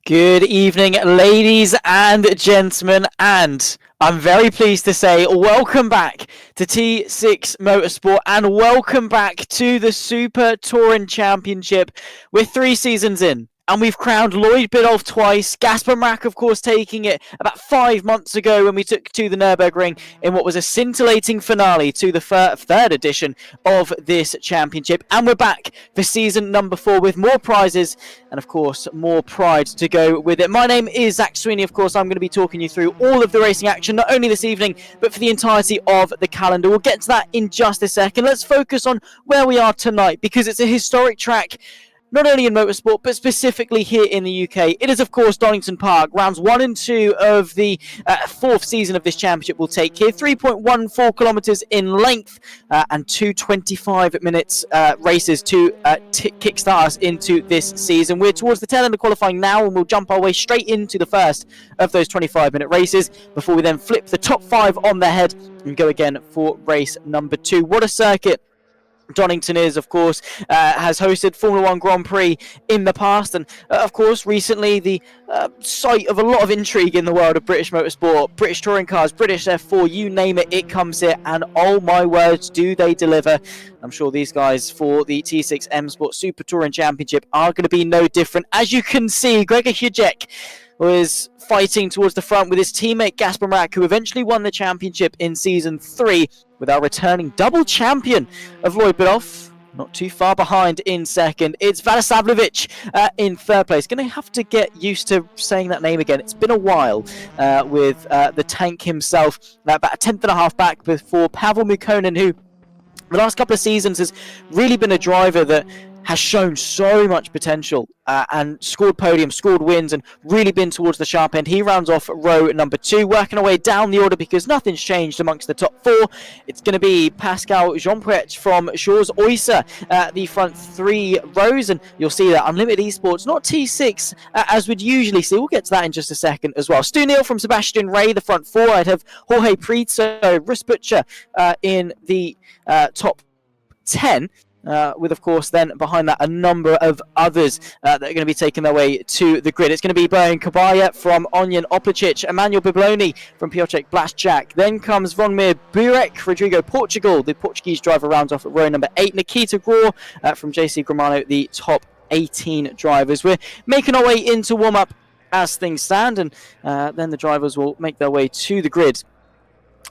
Good evening, ladies and gentlemen, and I'm very pleased to say welcome back to T6 Motorsport and welcome back to the Super Touring Championship. We're 3 seasons in and we've crowned Lloyd Biddulph twice, Gasper Mack of course taking it about 5 months ago when we took to the Nürburgring in what was a scintillating finale to the third edition of this championship. And we're back for season number 4 with more prizes and of course more pride to go with it. My name is Zach Sweeney. Of course I'm going to be talking you through all of the racing action, not only this evening but for the entirety of the calendar. We'll get to that in just a second. Let's focus on where we are tonight because it's a historic track, not only in motorsport, but specifically here in the UK. It is, of course, Donington Park. Rounds 1 and 2 of the 4th season of this championship will take here. 3.14 kilometres in length and 2:25 minutes races to kickstart us into this season. We're towards the tail end of qualifying now, and we'll jump our way straight into the first of those 25-minute races before we then flip the top 5 on their head and go again for race number 2. What a circuit Donington is, of course, has hosted Formula 1 Grand Prix in the past, and of course recently the site of a lot of intrigue in the world of British motorsport. British touring cars, British F4, you name it, it comes here, and oh my words, do they deliver. I'm sure these guys for the T6 Msport Super Touring Championship are going to be no different. As you can see, Gregor Hujek was fighting towards the front with his teammate Gasper Mack, who eventually won the championship in Season 3 with our returning double champion of Lloyd Biddulph. Not too far behind in second. It's Vadisavljevic in third place. Going to have to get used to saying that name again. It's been a while with the tank himself. About a tenth and a half back before Pavel Mukonin, who the last couple of seasons has really been a driver that has shown so much potential and scored podiums, scored wins, and really been towards the sharp end. He rounds off row number 2, working our way down the order because nothing's changed amongst the top 4. It's going to be Pascal Jeanpuet from Shaw's Oyster at the front 3 rows, and you'll see that Unlimited Esports, not T6 as we'd usually see. We'll get to that in just a second as well. Stu Neal from Sebastian Ray, the front 4. I'd have Jorge Prieto, Rus Butcher in the top 10. With, of course, then behind that a number of others that are going to be taking their way to the grid. It's going to be Brian Kabaya from Onion Oplicic, Emmanuel Bibloni from Piotrek Blaszczak. Then comes Vonmir Burek, Rodrigo Portugal, the Portuguese driver, rounds off at row number 8. Nikita Gror from JC Gramano, the top 18 drivers. We're making our way into warm-up as things stand, and then the drivers will make their way to the grid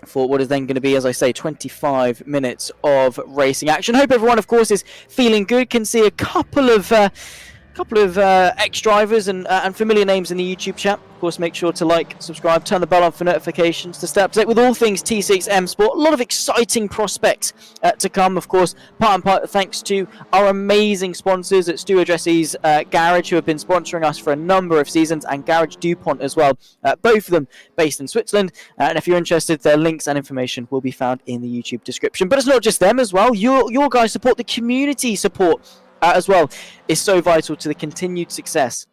for what is then going to be, as I say, 25 minutes of racing action. Hope everyone, of course, is feeling good. Can see a couple of ex-drivers and familiar names in the YouTube chat. Of course, make sure to like, subscribe, turn the bell on for notifications to stay up to date with all things T6 Msport. A lot of exciting prospects to come, of course, part and part thanks to our amazing sponsors at Stu Addresses Garage, who have been sponsoring us for a number of seasons, and Garage DuPont as well, both of them based in Switzerland. And if you're interested, their links and information will be found in the YouTube description. But it's not just them as well. Your guys' support, the community support as well, is so vital to the continued success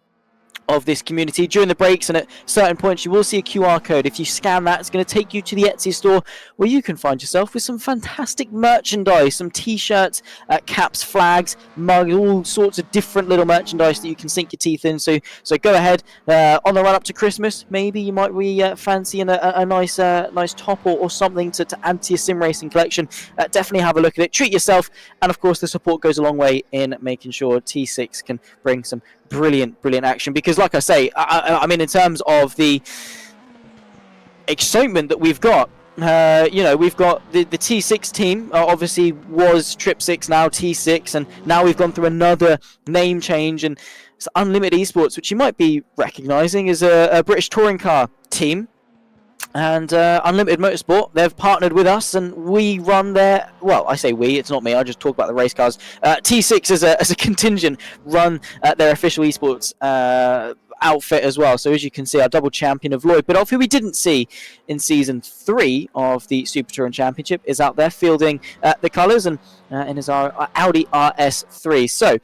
of this community. During the breaks and at certain points you will see a QR code. If you scan that, it's going to take you to the Etsy store where you can find yourself with some fantastic merchandise, some t-shirts, caps, flags, mugs, all sorts of different little merchandise that you can sink your teeth in. So go ahead, on the run up to Christmas, maybe you might be fancying a nice top or something to add to your sim racing collection. Definitely have a look at it, treat yourself, and of course the support goes a long way in making sure T6 can bring some brilliant action, because like I say, I mean, in terms of the excitement that we've got, we've got the T6 team, obviously was Trip 6, now T6, and now we've gone through another name change, and it's Unlimited Esports, which you might be recognising as a British touring car team. And Unlimited Motorsport, they've partnered with us, and we run their, well, I say we, it's not me, I just talk about the race cars. T6 as a contingent run their official esports outfit as well. So as you can see, our double champion of Lloyd Biddulph, who we didn't see in Season 3 of the Super Touring Championship, is out there fielding the colours and is our Audi RS3. So,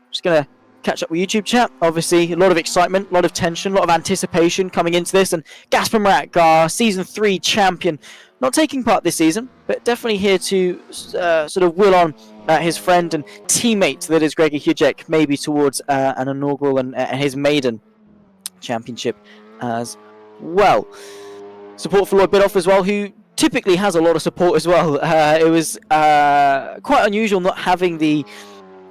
just going to catch up with YouTube chat. Obviously, a lot of excitement, a lot of tension, a lot of anticipation coming into this. And Gasper Mack, our Season 3 champion, not taking part this season, but definitely here to sort of will on his friend and teammate that is Gregor Hujek, maybe towards an inaugural and his maiden Championship as well. Support for Lloyd Biddulph as well, who typically has a lot of support as well. It was quite unusual not having the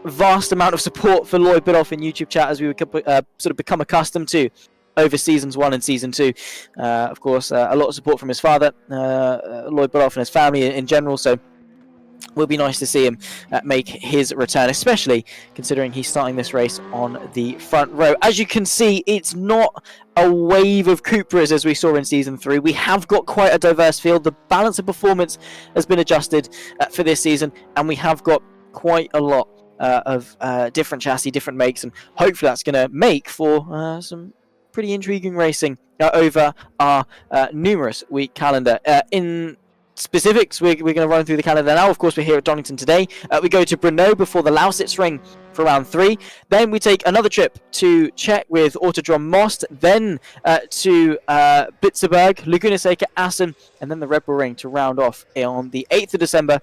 vast amount of support for Lloyd Biddulph in YouTube chat as we would sort of become accustomed to over seasons 1 and season 2. Of course, a lot of support from his father, Lloyd Biddulph, and his family in general, so it will be nice to see him make his return, especially considering he's starting this race on the front row. As you can see, it's not a wave of Cupras as we saw in season 3. We have got quite a diverse field. The balance of performance has been adjusted for this season, and we have got quite a lot of different chassis, different makes, and hopefully that's going to make for some pretty intriguing racing over our numerous week calendar. In specifics, we're going to run through the calendar now. Of course, we're here at Donington today. We go to Brno before the Lausitz Ring for round 3. Then we take another trip to Czech with Autodrom Most, then to Bitterberg, Laguna Seca, Assen, and then the Red Bull Ring to round off on the 8th of December.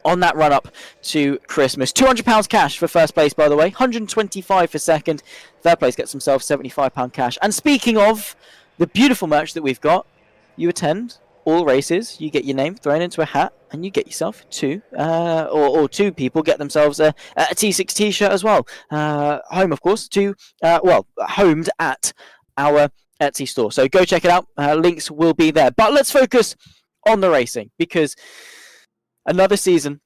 On that run up to Christmas. £200 cash for first place, by the way. 125 for second. Third place gets himself £75 cash. And speaking of the beautiful merch that we've got, you attend all races, you get your name thrown into a hat, and you get yourself two people get themselves a T6 t-shirt as well. Home, of course, homed at our Etsy store. So go check it out. Links will be there. But let's focus on the racing, because another season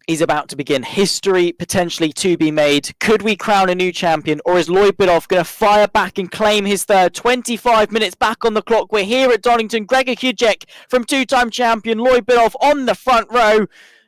is about to begin. History potentially to be made. Could we crown a new champion, or is Lloyd Biddulph going to fire back and claim his third? 25 minutes back on the clock. We're here at Donington. Gregor Kujek from two-time champion Lloyd Biddulph on the front row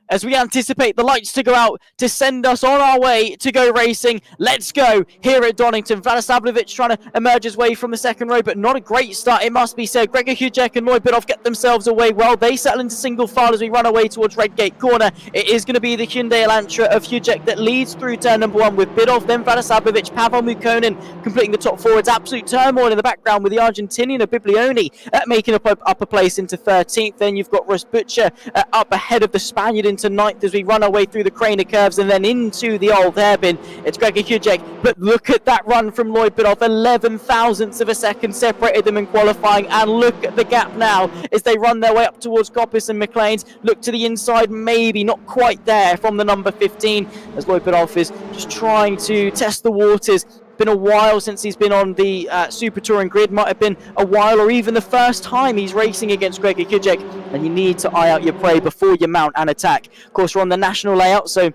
as we anticipate the lights to go out to send us on our way to go racing. Let's go here at Donington. Vlada trying to emerge his way from the second row, but not a great start, it must be said. Gregor Kujek and Lloyd Biddulph get themselves away well. They settle into single file as we run away towards Redgate Corner. It is going to be the Hyundai Elantra of Kujek that leads through turn number 1 with Biddulph, then Vlada Pavel Mukonin completing the top forwards. Absolute turmoil in the background with the Argentinian of Biblioni making up upper place into 13th. Then you've got Russ Butcher up ahead of the Spaniard into 9th as we run our way through the Craner curves and then into the old hairpin. It's Gregor Kujek, but look at that run from Lloyd Biddulph. 11 thousandths of a second separated them in qualifying, and look at the gap now as they run their way up towards Coppis and McLean's. Look to the inside, maybe not quite there from the number 15 as Lloyd Biddulph is just trying to test the waters. Been a while since he's been on the Super Touring grid. Might have been a while, or even the first time he's racing against Gregor Kujek, and you need to eye out your prey before you mount an attack. Of course, we're on the national layout, so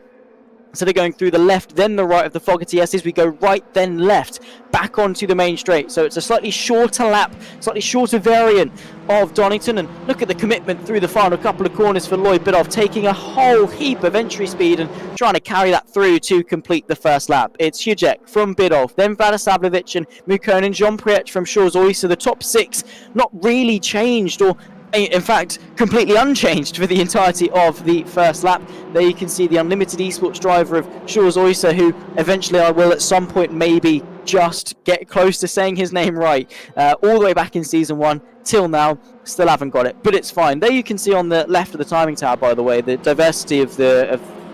instead of going through the left then the right of the Fogarty S's, we go right then left back onto the main straight. So it's a slightly shorter lap, slightly shorter variant of Donington, and look at the commitment through the final couple of corners for Lloyd Biddulph, taking a whole heap of entry speed and trying to carry that through to complete the first lap. It's Kujek from Biddulph, then Vlada and Mukonin, Jean Priet from Shaw's so the top 6 not really changed, or in fact completely unchanged for the entirety of the first lap. There you can see the Unlimited Esports driver of Shaw's Oyster, who eventually I will at some point maybe just get close to saying his name right. All the way back in season 1 till now, still haven't got it, but it's fine. There you can see on the left of the timing tower, by the way, the diversity of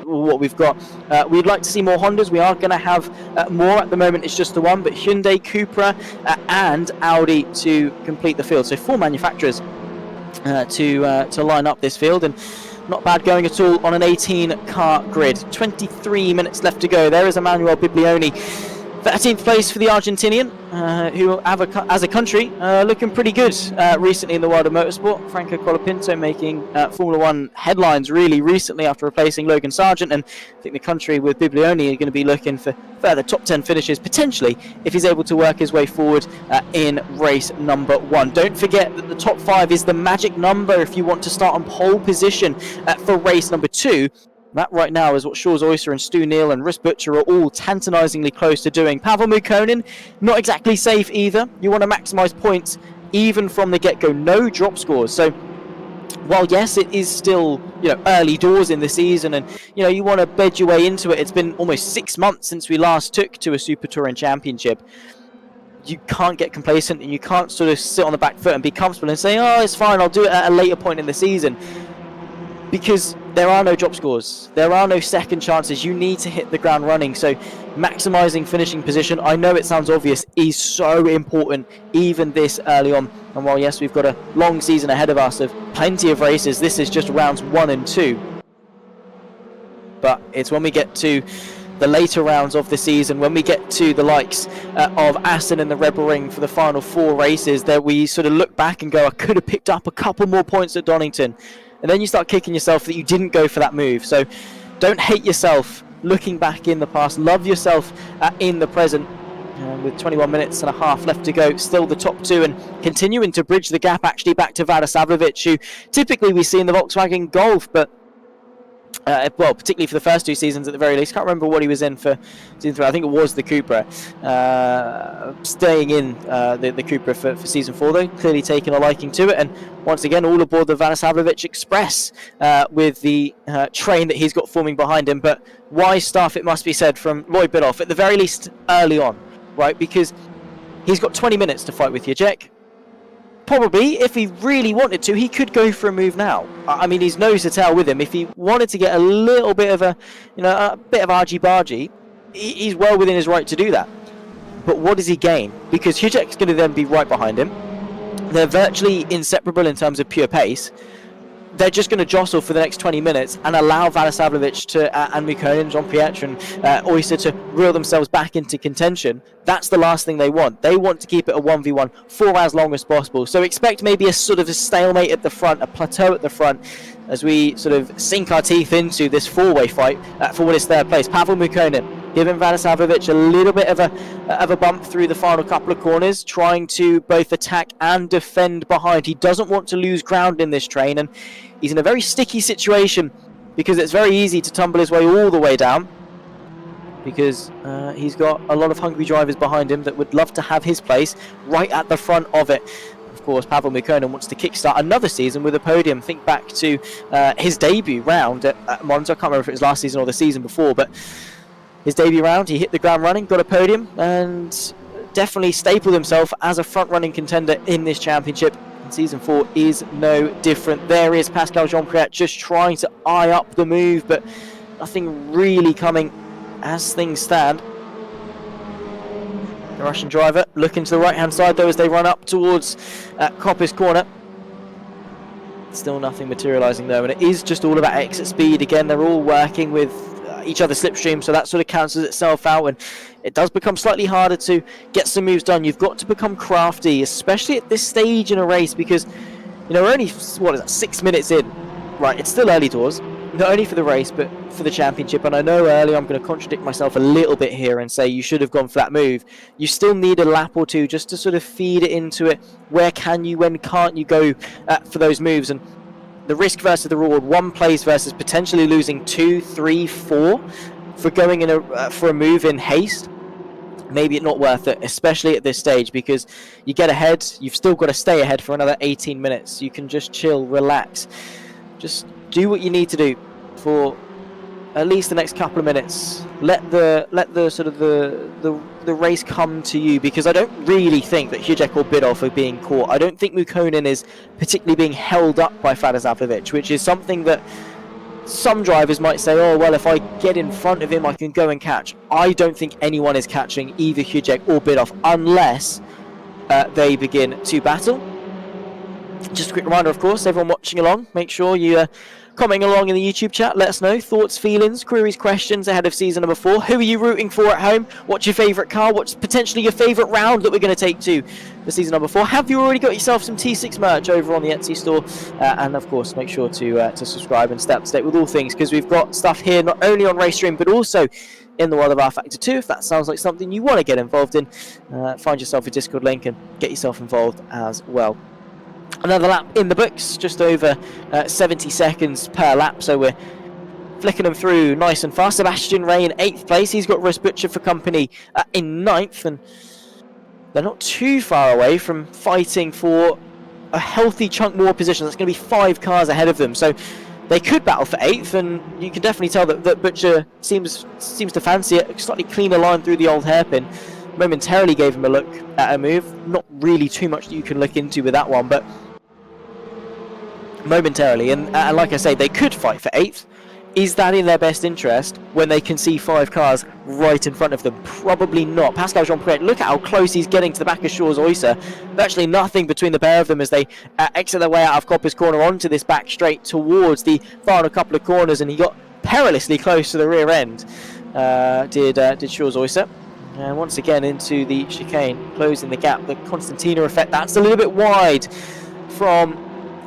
what we've got. We'd like to see more Hondas. We are going to have more. At the moment it's just the one, but Hyundai, Cupra and Audi to complete the field. So 4 manufacturers to line up this field, and not bad going at all on an 18-car grid. 23 minutes left to go. There is Emmanuel Biblioni, 13th place for the Argentinian, who have as a country looking pretty good recently in the world of motorsport. Franco Colapinto making Formula 1 headlines really recently after replacing Logan Sargent, and I think the country with Biblioni are going to be looking for further top 10 finishes potentially if he's able to work his way forward in race number 1. Don't forget that the top 5 is the magic number if you want to start on pole position for race number 2. That right now is what Shaw's Oyster and Stu Neal and Russ Butcher are all tantalisingly close to doing. Pavel Mukonin, not exactly safe either. You want to maximise points even from the get-go. No drop scores. So while yes, it is still early doors in the season, and you want to bed your way into it. It's been almost 6 months since we last took to a Super Touring Championship. You can't get complacent, and you can't sort of sit on the back foot and be comfortable and say, oh, it's fine, I'll do it at a later point in the season. because there are no drop scores, there are no second chances. You need to hit the ground running. So maximising finishing position, I know it sounds obvious, is so important even this early on. And while yes, we've got a long season ahead of us of plenty of races, this is just rounds 1 and 2. But it's when we get to the later rounds of the season, when we get to the likes of Aston and the Red Bull Ring for the final 4 races, that we sort of look back and go, I could have picked up a couple more points at Donington. And then you start kicking yourself that you didn't go for that move. So don't hate yourself looking back in the past. Love yourself in the present. With 21 minutes and a half left to go, still the top 2 and continuing to bridge the gap actually back to Vadisavljevic, who typically we see in the Volkswagen Golf, but well, particularly for the first 2 seasons at the very least. Can't remember what he was in for season 3. I think it was the Cupra. Staying in the Cupra for season 4 though, clearly taking a liking to it. And once again, all aboard the Vadisavljevic Express with the train that he's got forming behind him. But wise stuff, it must be said, from Lloyd Biddulph, at the very least early on, right? Because he's got 20 minutes to fight with you, Jack. Probably, if he really wanted to, he could go for a move now. I mean, he's nose to tail with him. If he wanted to get a little bit of a bit of argy-bargy, he's well within his right to do that. But what does he gain? Because Hujek's going to then be right behind him. They're virtually inseparable in terms of pure pace. They're just going to jostle for the next 20 minutes and allow Vadisavljevic to and Mikonin, Jean-Pierre and Oyster to reel themselves back into contention. That's the last thing they want. They want to keep it a 1v1 for as long as possible. So expect maybe a sort of a stalemate at the front, a plateau at the front, as we sort of sink our teeth into this 4-way fight for what is 3rd place. Pavel Mikonin giving Vadisavljevic a little bit of a bump through the final couple of corners, trying to both attack and defend behind. He doesn't want to lose ground in this train, and he's in a very sticky situation because it's very easy to tumble his way all the way down, because he's got a lot of hungry drivers behind him that would love to have his place right at the front of it. Of course, Pavel Mikonin wants to kickstart another season with a podium. Think back to his debut round at Monza. I can't remember if it was last season or the season before, but his debut round, he hit the ground running, got a podium, and definitely stapled himself as a front-running contender in this championship. And season 4 is no different. There is Pascal Jean-Pierre just trying to eye up the move, but nothing really coming as things stand. The Russian driver looking to the right-hand side, though, as they run up towards Coppice Corner. Still nothing materialising, though, and it is just all about exit speed. Again, they're all working with each other's slipstream, so that sort of cancels itself out, and it does become slightly harder to get some moves done. You've got to become crafty, especially at this stage in a race, because we're only 6 minutes in, right? It's still early doors, not only for the race but for the championship. And I know early I'm going to contradict myself a little bit here and say you should have gone for that move. You still need a lap or two just to sort of feed it into it. Where can you, when can't you go for those moves? And the risk versus the reward, 1 place versus potentially losing 2, 3, 4 for going in for a move in haste. Maybe it's not worth it, especially at this stage, because you get ahead, you've still got to stay ahead for another 18 minutes. You can just chill, relax, just do what you need to do for at least the next couple of minutes. Let the sort of the race come to you, because I don't really think that Hujek or Biddulph are being caught. I don't think Mikonin is particularly being held up by Vadisavljevic, which is something that some drivers might say, oh well, if I get in front of him I can go and catch. I don't think anyone is catching either Hujek or Biddulph unless they begin to battle. Just a quick reminder, of course, everyone watching along, make sure you commenting along in the YouTube chat. Let us know thoughts, feelings, queries, questions ahead of season number 4. Who are you rooting for at home? What's your favourite car? What's potentially your favourite round that we're going to take to for season number 4? Have you already got yourself some T6 merch over on the Etsy store? And of course, make sure to subscribe and stay up to date with all things, because we've got stuff here not only on Racestream but also in the world of R-Factor 2. If that sounds like something you want to get involved in, find yourself a Discord link and get yourself involved as well. Another lap in the books, just over 70 seconds per lap, so we're flicking them through nice and fast. Sebastian Ray in 8th place, he's got Russ Butcher for company in 9th, and they're not too far away from fighting for a healthy chunk more position. That's going to be 5 cars ahead of them, so they could battle for 8th, and you can definitely tell that Butcher seems to fancy it. A slightly cleaner line through the old hairpin. Momentarily gave him a look at a move. Not really too much that you can look into with that one, but momentarily. And like I say, they could fight for 8th. Is that in their best interest when they can see 5 cars right in front of them? Probably not. Pascal Jean-Pierre, look at how close he's getting to the back of Shaw's Oyster. Virtually nothing between the pair of them as they exit their way out of Copper's corner onto this back straight towards the final couple of corners, and he got perilously close to the rear end, did Shaw's Oyster. And once again into the chicane, closing the gap. The Constantina effect, that's a little bit wide from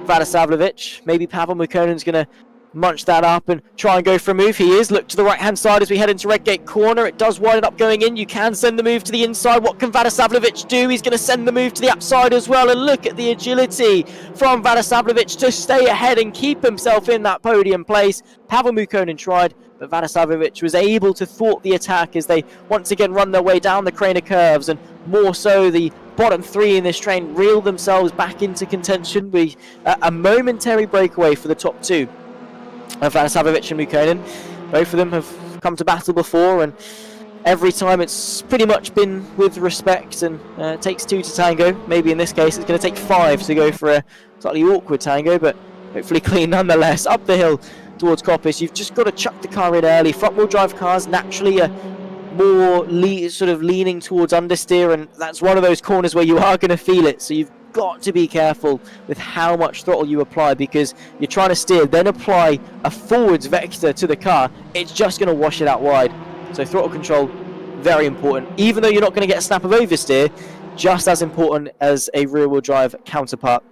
Vadisavljevic. Maybe Pavel Mukonen's going to munch that up and try and go for a move. He is. Look to the right hand side as we head into Redgate corner. It does widen up going in. You can send the move to the inside. What can Vadisavljevic do? He's going to send the move to the outside as well, and look at the agility from Vadisavljevic to stay ahead and keep himself in that podium place. Pavel Mukonen tried, but Vadisavljevic was able to thwart the attack as they once again run their way down the crane of curves, and more so the bottom 3 in this train reel themselves back into contention with a momentary breakaway for the top 2 of Vadisavljevic and Mukonen. Both of them have come to battle before, and every time it's pretty much been with respect, and it takes 2 to tango. Maybe in this case it's going to take 5 to go for a slightly awkward tango, but hopefully clean nonetheless. Up the hill towards Coppice, you've just got to chuck the car in early. Front wheel drive cars naturally are more sort of leaning towards understeer, and that's one of those corners where you are going to feel it, so you've got to be careful with how much throttle you apply, because you're trying to steer, then apply a forwards vector to the car. It's just going to wash it out wide. So throttle control, very important. Even though you're not going to get a snap of oversteer, just as important as a rear wheel drive counterpart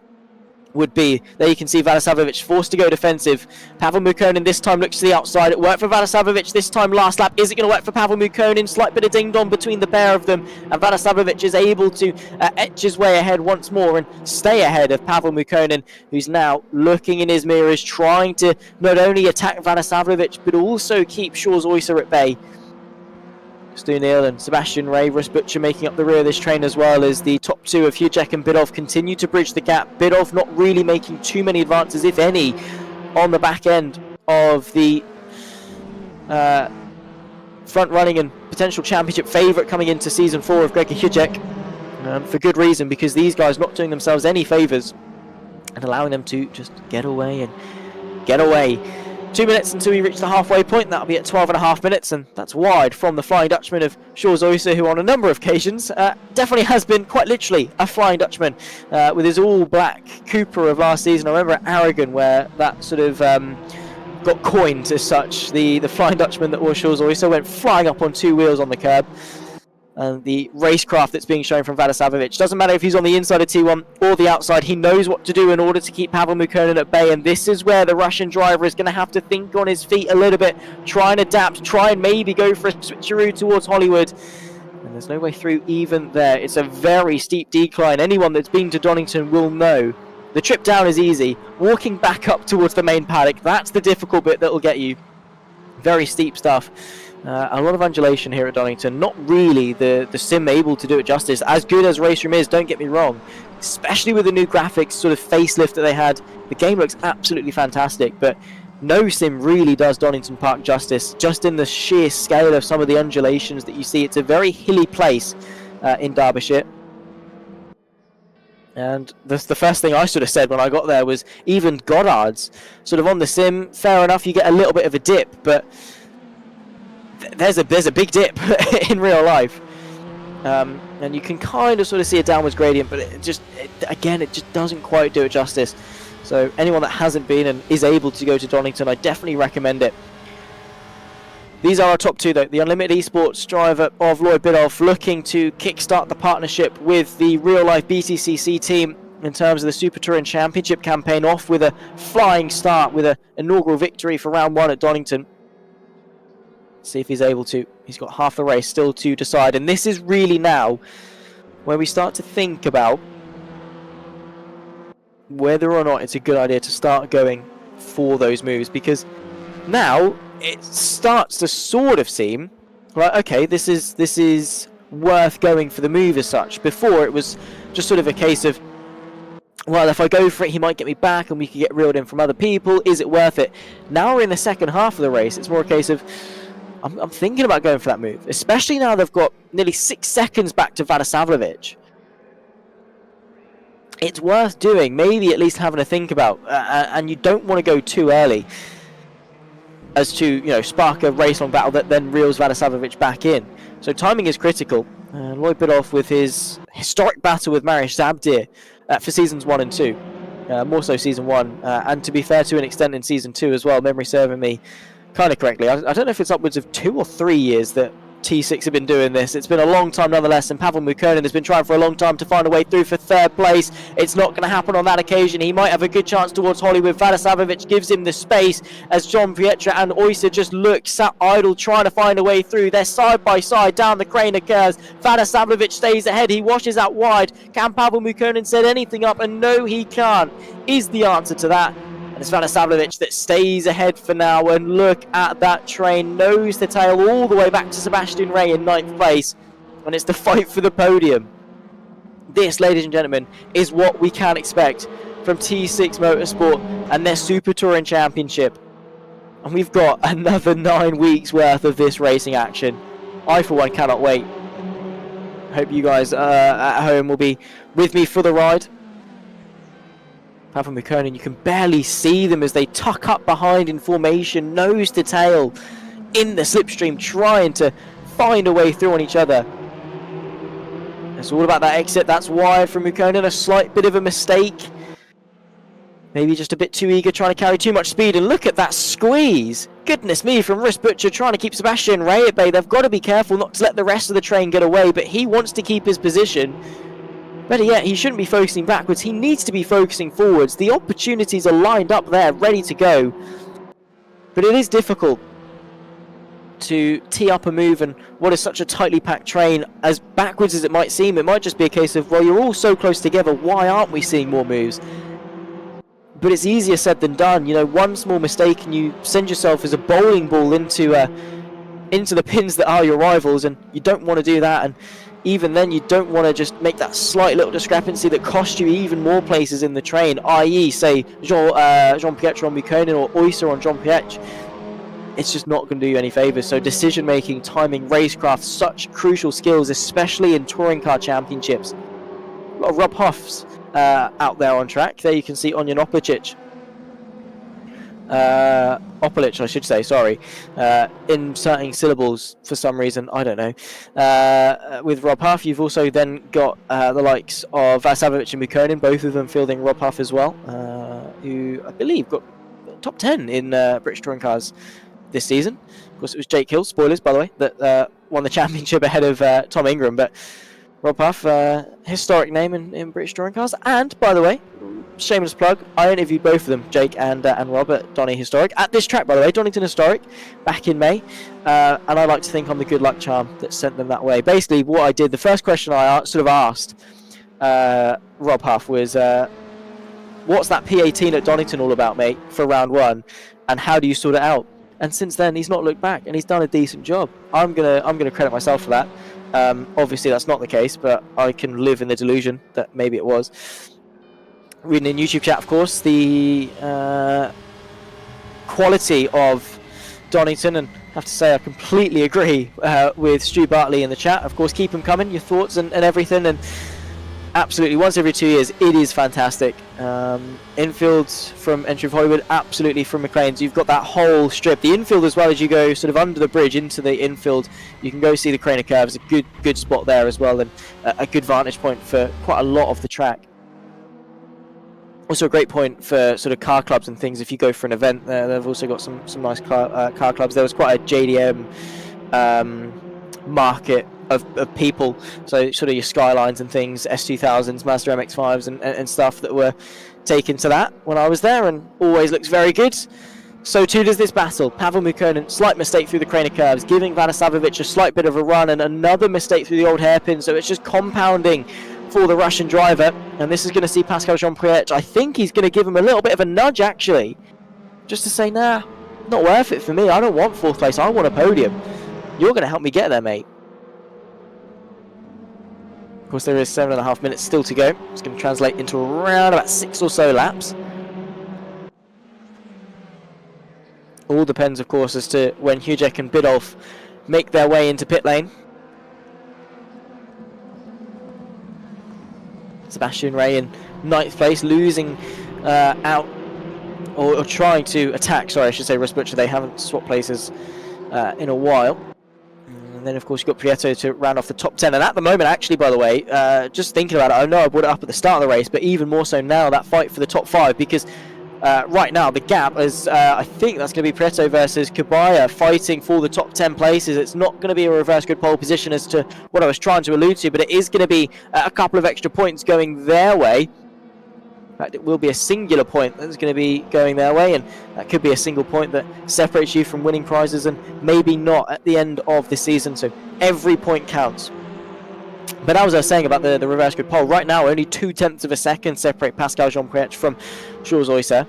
would be. There you can see Vadisavljevic forced to go defensive. Pavel Mukonen this time looks to the outside. It worked for Vadisavljevic this time last lap. Is it going to work for Pavel Mukonen? Slight bit of ding-dong between the pair of them, and Vadisavljevic is able to etch his way ahead once more and stay ahead of Pavel Mukonen, who's now looking in his mirrors, trying to not only attack Vadisavljevic but also keep Shaw's Oyster at bay. Stu Neal and Sebastian Ray, Russ Butcher making up the rear of this train, as well as the top 2 of Hujek and Bidov continue to bridge the gap. Bidov not really making too many advances, if any, on the back end of the front running and potential championship favourite coming into season 4 of Gregor Hujek, for good reason, because these guys not doing themselves any favours and allowing them to just get away and get away. 2 minutes until we reach the halfway point. That'll be at 12.5 minutes, and that's wide from the Flying Dutchman of Shaw's Oyster, who on a number of occasions definitely has been quite literally a Flying Dutchman with his all-black Cupra of last season. I remember at Aragon where that sort of got coined as such. The Flying Dutchman that was Shaw's Oyster went flying up on 2 wheels on the curb. And the racecraft that's being shown from Vadisavljevic, doesn't matter if he's on the inside of T1 or the outside, he knows what to do in order to keep Pavel Mukonen at bay, and this is where the Russian driver is going to have to think on his feet a little bit, try and adapt, try and maybe go for a switcheroo towards Hollywood. And there's no way through even there. It's a very steep decline. Anyone that's been to Donington will know the trip down is easy. Walking back up towards the main paddock, that's the difficult bit that will get you. Very steep stuff. A lot of undulation here at Donington. Not really the sim able to do it justice. As good as Race Room is, don't get me wrong, especially with the new graphics sort of facelift that they had, the game looks absolutely fantastic, but no sim really does Donington Park justice, just in the sheer scale of some of the undulations that you see. It's a very hilly place in Derbyshire. And the first thing I sort of said when I got there was, even Goddard's sort of on the sim, fair enough, you get a little bit of a dip, but there's a big dip in real life, and you can kind of sort of see a downwards gradient, but it just doesn't quite do it justice. So anyone that hasn't been and is able to go to Donington, I definitely recommend it. These are our top 2 though. The Unlimited Esports driver of Lloyd Biddulph looking to kickstart the partnership with the real life BTCC team in terms of the Super Touring Championship campaign, off with a flying start with an inaugural victory for round 1 at Donington. See if he's able to. He's got half the race still to decide, and this is really now where we start to think about whether or not it's a good idea to start going for those moves, because now it starts to sort of seem like, okay, this is worth going for the move as such. Before it was just sort of a case of, well, if I go for it, he might get me back and we could get reeled in from other people. Is it worth it? Now we're in the second half of the race. It's more a case of, I'm thinking about going for that move, especially now they've got nearly 6 seconds back to Vadisavljevic. it's worth doing, maybe at least having a think about, and you don't want to go too early as to, you know, spark a race-long battle that then reels Vadisavljevic back in. So timing is critical. Lloyd Biddulph with his historic battle with Mariusz Zabdir for seasons 1 and 2. More so season 1, and to be fair, to an extent in season 2 as well, memory serving me kind of correctly. I don't know if it's upwards of 2 or 3 years that T6 have been doing this. It's been a long time nonetheless, and Pavel Mukkonen has been trying for a long time to find a way through for 3rd place. It's not going to happen on that occasion. He might have a good chance towards Hollywood. Vadisavljevic gives him the space as John Pietra and Oyster just look sat idle trying to find a way through. They're side by side down the crane of curves. Vadisavljevic stays ahead. He washes out wide. Can Pavel Mukkonen set anything up? And no, he can't, is the answer to that. And it's Vadisavljevic that stays ahead for now, and look at that train, nose to tail all the way back to Sebastian Ray in 9th place, and it's the fight for the podium. This, ladies and gentlemen, is what we can expect from T6 Motorsport and their Super Touring Championship. And we've got another 9 weeks worth of this racing action. I, for one, cannot wait. Hope you guys at home will be with me for the ride. Pavel Mukkonen, you can barely see them as they tuck up behind in formation, nose to tail, in the slipstream, trying to find a way through on each other. It's all about that exit. That's wide from Mukkonen. A slight bit of a mistake. Maybe just a bit too eager, trying to carry too much speed. And look at that squeeze. Goodness me, from Wrist Butcher, trying to keep Sebastian Ray at bay. They've got to be careful not to let the rest of the train get away, but he wants to keep his position. Better yet, he shouldn't be focusing backwards. He needs to be focusing forwards. The opportunities are lined up there, ready to go. But it is difficult to tee up a move, and what is such a tightly packed train, as backwards as it might seem, it might just be a case of, well, you're all so close together, why aren't we seeing more moves? But it's easier said than done. You know, one small mistake and you send yourself as a bowling ball into the pins that are your rivals, and you don't want to do that. And even then, you don't want to just make that slight little discrepancy that costs you even more places in the train, i.e. say Jean-Pierre on Mukkonen or Oyster on Jean-Pierre. It's just not going to do you any favours. So decision making, timing, racecraft, such crucial skills, especially in touring car championships. A lot of Rob Huffs out there on track. There you can see Onion Opalic. Opalic, I should say, sorry, inserting syllables for some reason, I don't know. With Rob Huff, you've also then got the likes of Vadisavljevic and Mukkonen, both of them fielding Rob Huff as well, who I believe got top 10 in British Touring Cars this season. Of course, it was Jake Hill, spoilers by the way, that won the championship ahead of Tom Ingram, but Rob Huff, historic name in British Touring Cars. And by the way, shameless plug, I interviewed both of them, Jake and Rob, at Donny Historic, at this track by the way, Donington Historic, back in May, and I like to think I'm the good luck charm that sent them that way. Basically what I did, the first question I sort of asked Rob Huff was, what's that P18 at Donington all about, mate, for round 1, and how do you sort it out? And since then he's not looked back, and he's done a decent job. I'm gonna credit myself for that. Obviously that's not the case, but I can live in the delusion that maybe it was. Reading in YouTube chat, of course, the quality of Donington, and I have to say I completely agree with Stu Bartley in the chat. Of course, keep them coming, your thoughts and everything, and absolutely, once every 2 years, it is fantastic. Infields from Entry of Hollywood, absolutely from McLean's. You've got that whole strip. The infield as well, as you go sort of under the bridge into the infield, you can go see the Crane of Curves, a good spot there as well, and a good vantage point for quite a lot of the track. Also a great point for sort of car clubs and things. If you go for an event there, they've also got some nice car clubs. There was quite a JDM market of people, so sort of your Skylines and things, S2000s, Mazda MX-5s and stuff that were taken to that when I was there, and always looks very good. So too does this battle. Pavel Mukkonen, slight mistake through the Crane of Curves, giving Vadisavljevic a slight bit of a run, and another mistake through the old hairpin, so it's just compounding for the Russian driver, and this is going to see Pascal Jean-Pierre. I think he's going to give him a little bit of a nudge actually, just to say, nah, not worth it for me, I don't want 4th place, I want a podium. You're going to help me get there, mate. Of course, there is 7.5 minutes still to go. It's going to translate into around about 6 or so laps. All depends, of course, as to when Hujek and Biddulph make their way into pit lane. Sebastian Ray in 9th place, losing out, or trying to attack, sorry, I should say, Rust Butcher. They haven't swapped places in a while. And then, of course, you've got Prieto to round off the top 10. And at the moment, actually, by the way, just thinking about it, I know I brought it up at the start of the race, but even more so now, that fight for the top 5, because right now, the gap is, I think that's going to be Prieto versus Kabaya fighting for the top 10 places. It's not going to be a reverse grid pole position as to what I was trying to allude to, but it is going to be a couple of extra points going their way. In fact, it will be a singular point that's going to be going their way, and that could be a single point that separates you from winning prizes and maybe not at the end of the season, so every point counts. But as I was saying about the reverse grid pole, right now only 0.2 of a second separate Pascal Jean-Priech from Jules Oisser.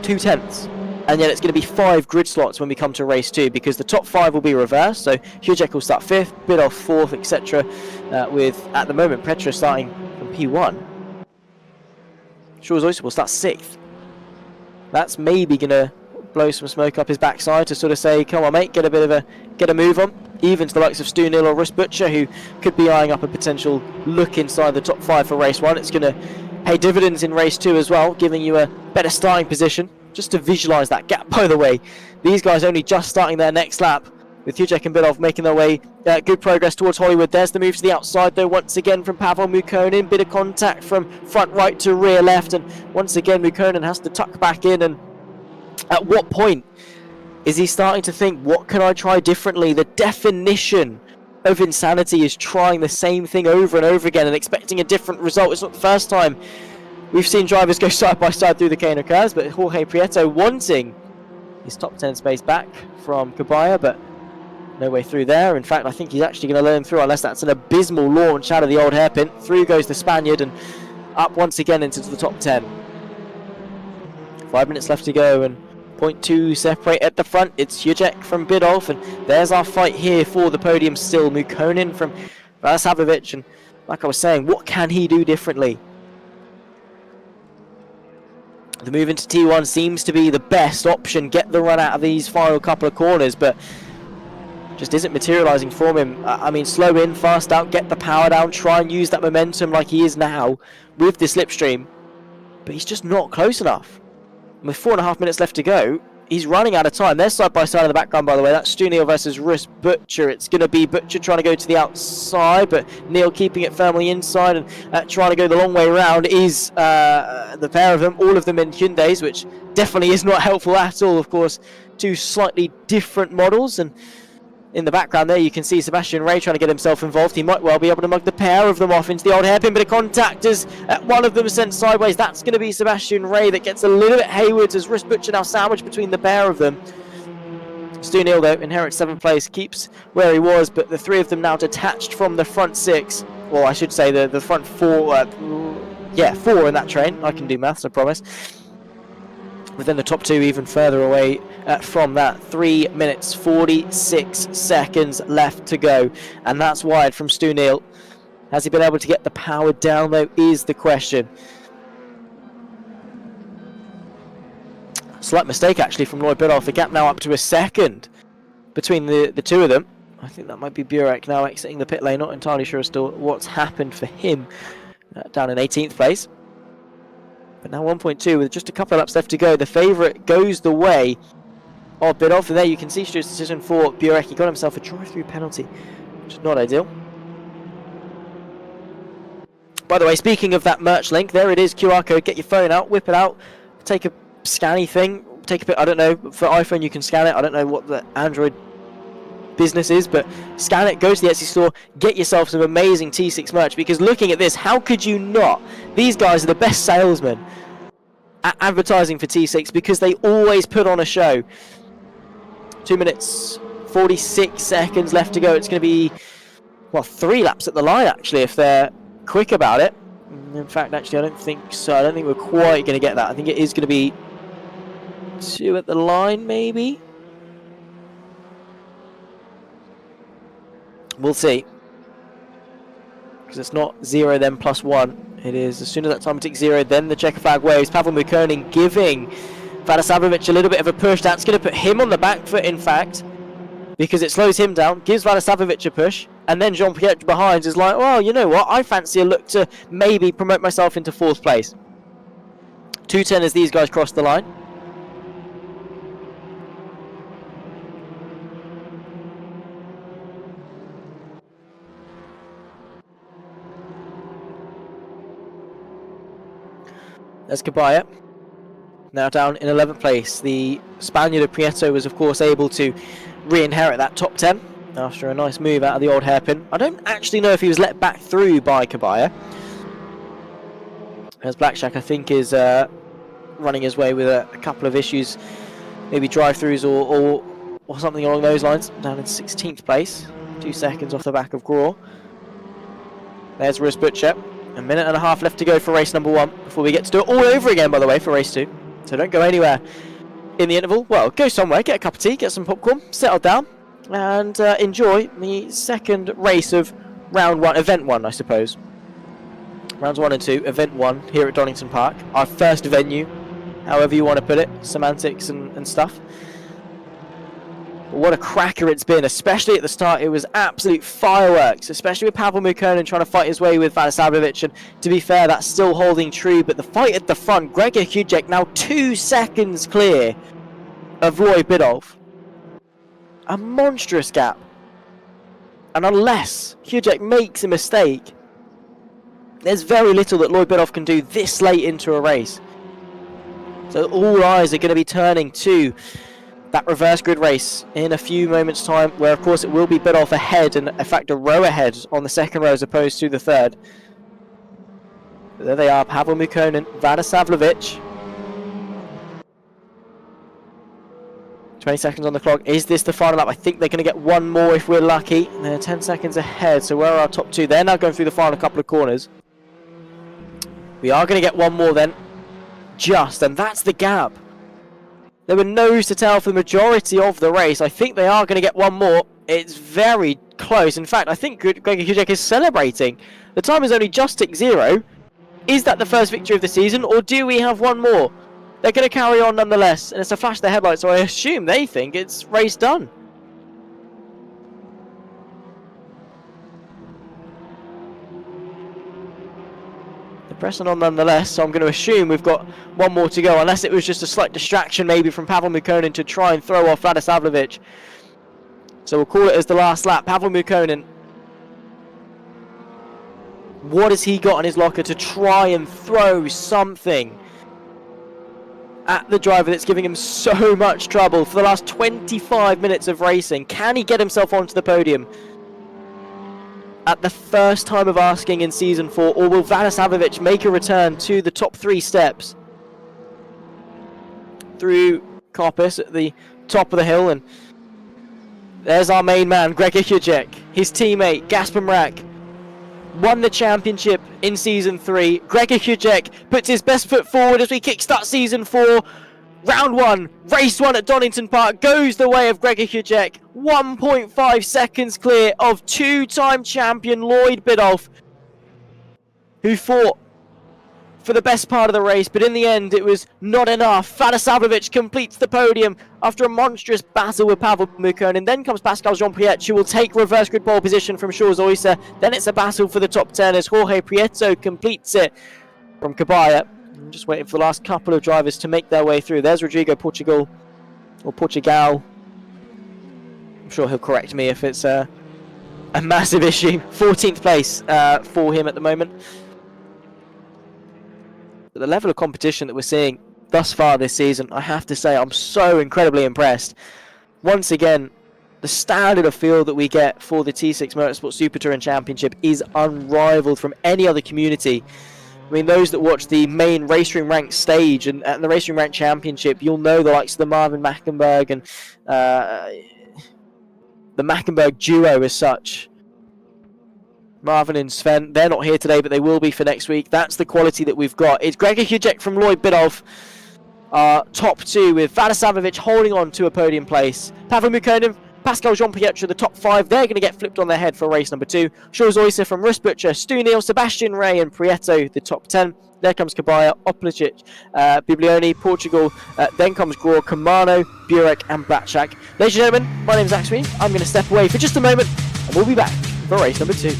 0.2. And yet it's going to be 5 grid slots when we come to race 2, because the top 5 will be reversed, so Hujek will start 5th, Bidoff 4th, etc. With, at the moment, Petra starting from P1. Jules Oisser will start 6th. That's maybe going to blow some smoke up his backside to sort of say, come on mate, get a move on. Even to the likes of Stu Nil or Rust Butcher, who could be eyeing up a potential look inside the top 5 for race 1. It's going to pay dividends in race 2 as well, giving you a better starting position. Just to visualise that gap, by the way, these guys only just starting their next lap, with Hujek and Bidov making their way, good progress towards Hollywood. There's the move to the outside though, once again from Pavel Mukonin, bit of contact from front right to rear left, and once again Mukonin has to tuck back in. And at what point is he starting to think, what can I try differently? The definition of insanity is trying the same thing over and over again and expecting a different result. It's not the first time we've seen drivers go side by side through the Kano curves, but Jorge Prieto wanting his top 10 space back from Kabaya, but no way through there. In fact, I think he's actually going to learn through, unless that's an abysmal launch out of the old hairpin. Through goes the Spaniard and up once again into the top 10. 5 minutes left to go and 0.2 separate at the front. It's Hujek from Bidolf, and there's our fight here for the podium still. Mukonin from Valasavovic, and like I was saying, what can he do differently? The move into T1 seems to be the best option, get the run out of these final couple of corners, but just isn't materialising from him. I mean, slow in, fast out, get the power down, try and use that momentum like he is now with the slipstream, but he's just not close enough. And with 4.5 minutes left to go, he's running out of time. They're side by side in the background, by the way. That's Stu Neal versus Rust Butcher. It's going to be Butcher trying to go to the outside, but Neal keeping it firmly inside and trying to go the long way around is the pair of them, all of them in Hyundais, which definitely is not helpful at all. Of course, two slightly different models, and in the background there you can see Sebastian Ray trying to get himself involved. He might well be able to mug the pair of them off into the old hairpin, bit of contact as one of them sent sideways. That's going to be Sebastian Ray that gets a little bit haywards as Rust Butcher now sandwiched between the pair of them. Stu Neal though inherits 7th place, keeps where he was, but the 3 of them now detached from the front 6. Well, I should say the front 4, 4 in that train. I can do maths, I promise. But then the top 2 even further away from that. 3 minutes 46 seconds left to go, and that's wide from Stu Neal. Has he been able to get the power down though is the question. Slight mistake actually from Lloyd Bidoff. The gap now up to a second between the 2 of them. I think that might be Burek now exiting the pit lane. Not entirely sure as to what's happened for him down in 18th place. But now 1.2 with just a couple of laps left to go. The favourite goes the way of Bidoff. And there you can see Stuart's decision for Burek. He got himself a drive-through penalty, which is not ideal. By the way, speaking of that merch link, there it is, QR code. Get your phone out, whip it out, take a scanny thing, take a bit, I don't know, for iPhone you can scan it. I don't know what the Android business is, but scan it, go to the Etsy store, get yourself some amazing T6 merch, because looking at this, how could you not? These guys are the best salesmen at advertising for T6 because they always put on a show. 2 minutes 46 seconds left to go. It's going to be, well, 3 laps at the line actually if they're quick about it. In fact, actually I don't think so. I don't think we're quite going to get that. I think it is going to be 2 at the line maybe. We'll see, because it's not 0 then plus 1. It is as soon as that time ticks 0, then the checker flag waves. Pavel Mukonin giving Valasavovic a little bit of a push. That's going to put him on the back foot, in fact, because it slows him down. Gives Valasavovic a push. And then Jean-Pierre behind is like, well, you know what? I fancy a look to maybe promote myself into 4th place. 2:10 as these guys cross the line. There's Cabaya. Now down in 11th place. The Spaniard of Prieto was, of course, able to re-inherit that top 10 after a nice move out of the old hairpin. I don't actually know if he was let back through by Cabaya, as Blackjack, I think, is running his way with a couple of issues, maybe drive-throughs or something along those lines. Down in 16th place, 2 seconds off the back of Graw. There's Rus Butcher. A minute and a half left to go for race number 1 before we get to do it all over again, by the way, for race 2. So don't go anywhere in the interval. Well, go somewhere, get a cup of tea, get some popcorn, settle down, and enjoy the second race of round 1, event 1, I suppose. Rounds 1 and 2, event 1 here at Donington Park. Our first venue, however you want to put it, semantics and stuff. But what a cracker it's been, especially at the start. It was absolute fireworks, especially with Pavel Mukonin trying to fight his way with Vadisavljevic. And to be fair, that's still holding true. But the fight at the front, Gregor Hudek now 2 seconds clear of Lloyd Biddulph. A monstrous gap. And unless Hudek makes a mistake, there's very little that Lloyd Biddulph can do this late into a race. So all eyes are going to be turning to that reverse grid race in a few moments' time, where of course it will be Biddulph ahead, and in fact a row ahead on the second row as opposed to the third. But there they are, Pavel Mukonin, Vadisavljevic. 20 seconds on the clock. Is this the final lap? I think they're going to get one more if we're lucky. They're 10 seconds ahead, so where are our top 2? They're now going through the final couple of corners. We are going to get one more then. And that's the gap. There were nose to tail for the majority of the race. I think they are going to get one more. It's very close. In fact, I think Gregor Hudek is celebrating. The time is only just ticked 0. Is that the first victory of the season, or do we have one more? They're going to carry on nonetheless, and it's a flash of the headlights, so I assume they think it's race done. Pressing on nonetheless, so I'm going to assume we've got one more to go, unless it was just a slight distraction maybe from Pavel Mukonin to try and throw off Vadisavljevic. So we'll call it as the last lap. Pavel Mukonin, what has he got in his locker to try and throw something at the driver that's giving him so much trouble for the last 25 minutes of racing? Can he get himself onto the podium at the first time of asking in Season 4, or will Vadisavljevic make a return to the top 3 steps through Coppice at the top of the hill? And there's our main man, Gregor Hudek. His teammate, Gaspar Mrak, won the championship in Season 3. Gregor Hudek puts his best foot forward as we kickstart Season 4. Round 1, race 1 at Donington Park goes the way of Gregor Hudek. 1.5 seconds clear of 2-time champion Lloyd Biddulph, who fought for the best part of the race, but in the end it was not enough. Vadisavljevic completes the podium after a monstrous battle with Pavel Mukonin. Then comes Pascal Jean-Pierre, who will take reverse grid pole position from Jules Oyser. Then it's a battle for the top 10 as Jorge Prieto completes it from Cabaya. I'm just waiting for the last couple of drivers to make their way through. There's Rodrigo Portugal, or Portugal. I'm sure he'll correct me if it's a massive issue. 14th place for him at the moment. But the level of competition that we're seeing thus far this season, I have to say I'm so incredibly impressed. Once again, the standard of field that we get for the T6 Motorsport Super Touring Championship is unrivaled from any other community. I mean, those that watch the main Racing Rank stage and the Racing Rank Championship, you'll know the likes of the Marvin Mackenberg and the Mackenberg duo as such. Marvin and Sven, they're not here today, but they will be for next week. That's the quality that we've got. It's Gregor Hudek from Lloyd Biddulph, top 2, with Vadisavljevic holding on to a podium place. Pavel Mukonin, Pascal Jean-Pierre, the top 5, they're going to get flipped on their head for race number 2. Jules Oyser from Rus Butcher, Stu Neal, Sebastian Ray and Prieto, the top 10. There comes Cabaya, Oplicic, Biblioni, Portugal. Then comes Graw, Kamano, Burek and Blackjack. Ladies and gentlemen, my name is Sweeney. I'm going to step away for just a moment and we'll be back for race number 2.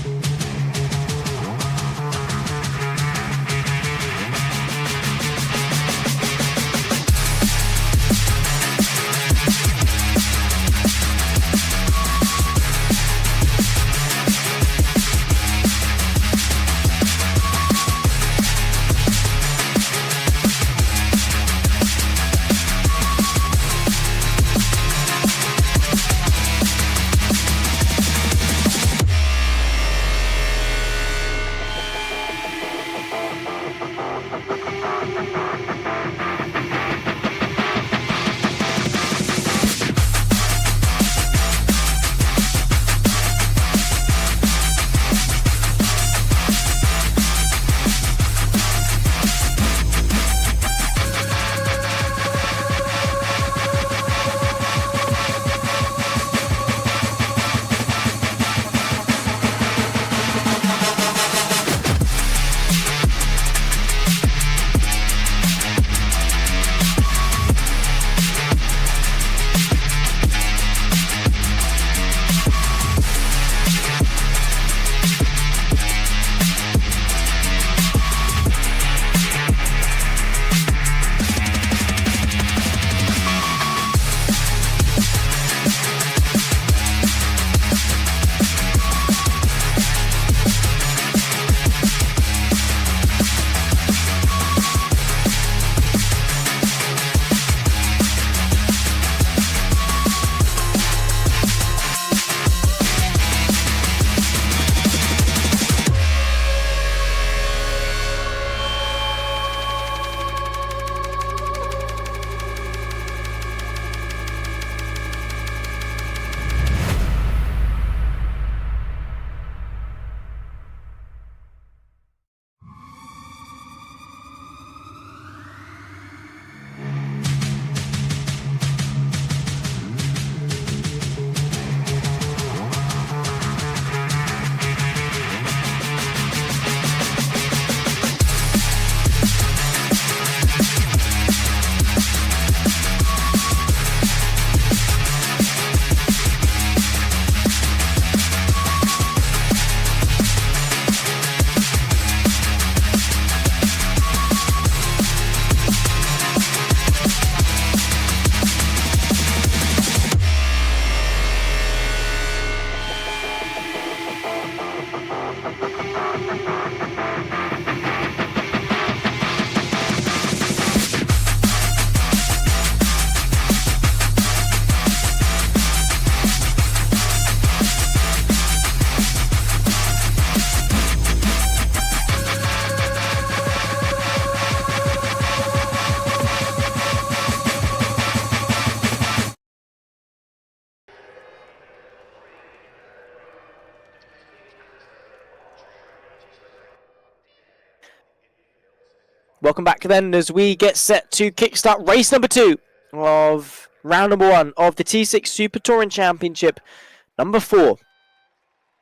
Welcome back then as we get set to kickstart race number 2 of round number 1 of the T6 Super Touring Championship number 4.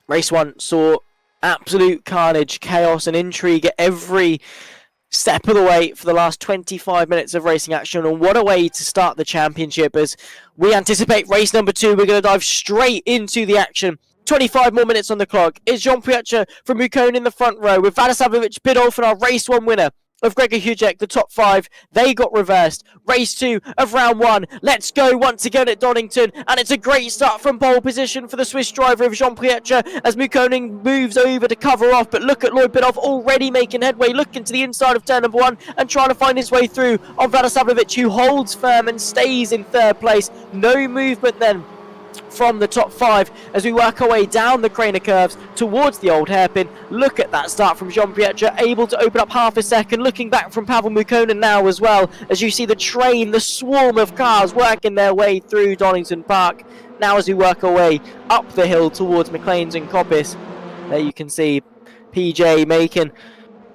Race 1 saw absolute carnage, chaos and intrigue at every step of the way for the last 25 minutes of racing action, and what a way to start the championship. As we anticipate race number 2, we're going to dive straight into the action. 25 more minutes on the clock. It's Jean-Pierre from Mukone in the front row, with Vadisavljevic Bidolf, our race 1 winner of Gregor Hujek, the top 5. They got reversed. Race 2 of round 1. Let's go once again at Donington, and it's a great start from pole position for the Swiss driver of Jean-Pierre as Mukone moves over to cover off, but look at Lloyd Bidolf already making headway, looking to the inside of turn number 1 and trying to find his way through on Vadisavljevic, who holds firm and stays in 3rd place. No movement then from the top 5 as we work our way down the Craner curves towards the old hairpin. Look at that start from Jean-Pierre, able to open up half a second. Looking back from Pavel Mukone now as well, as you see the train, the swarm of cars working their way through Donington Park. Now as we work our way up the hill towards McLean's and Coppice, there you can see PJ making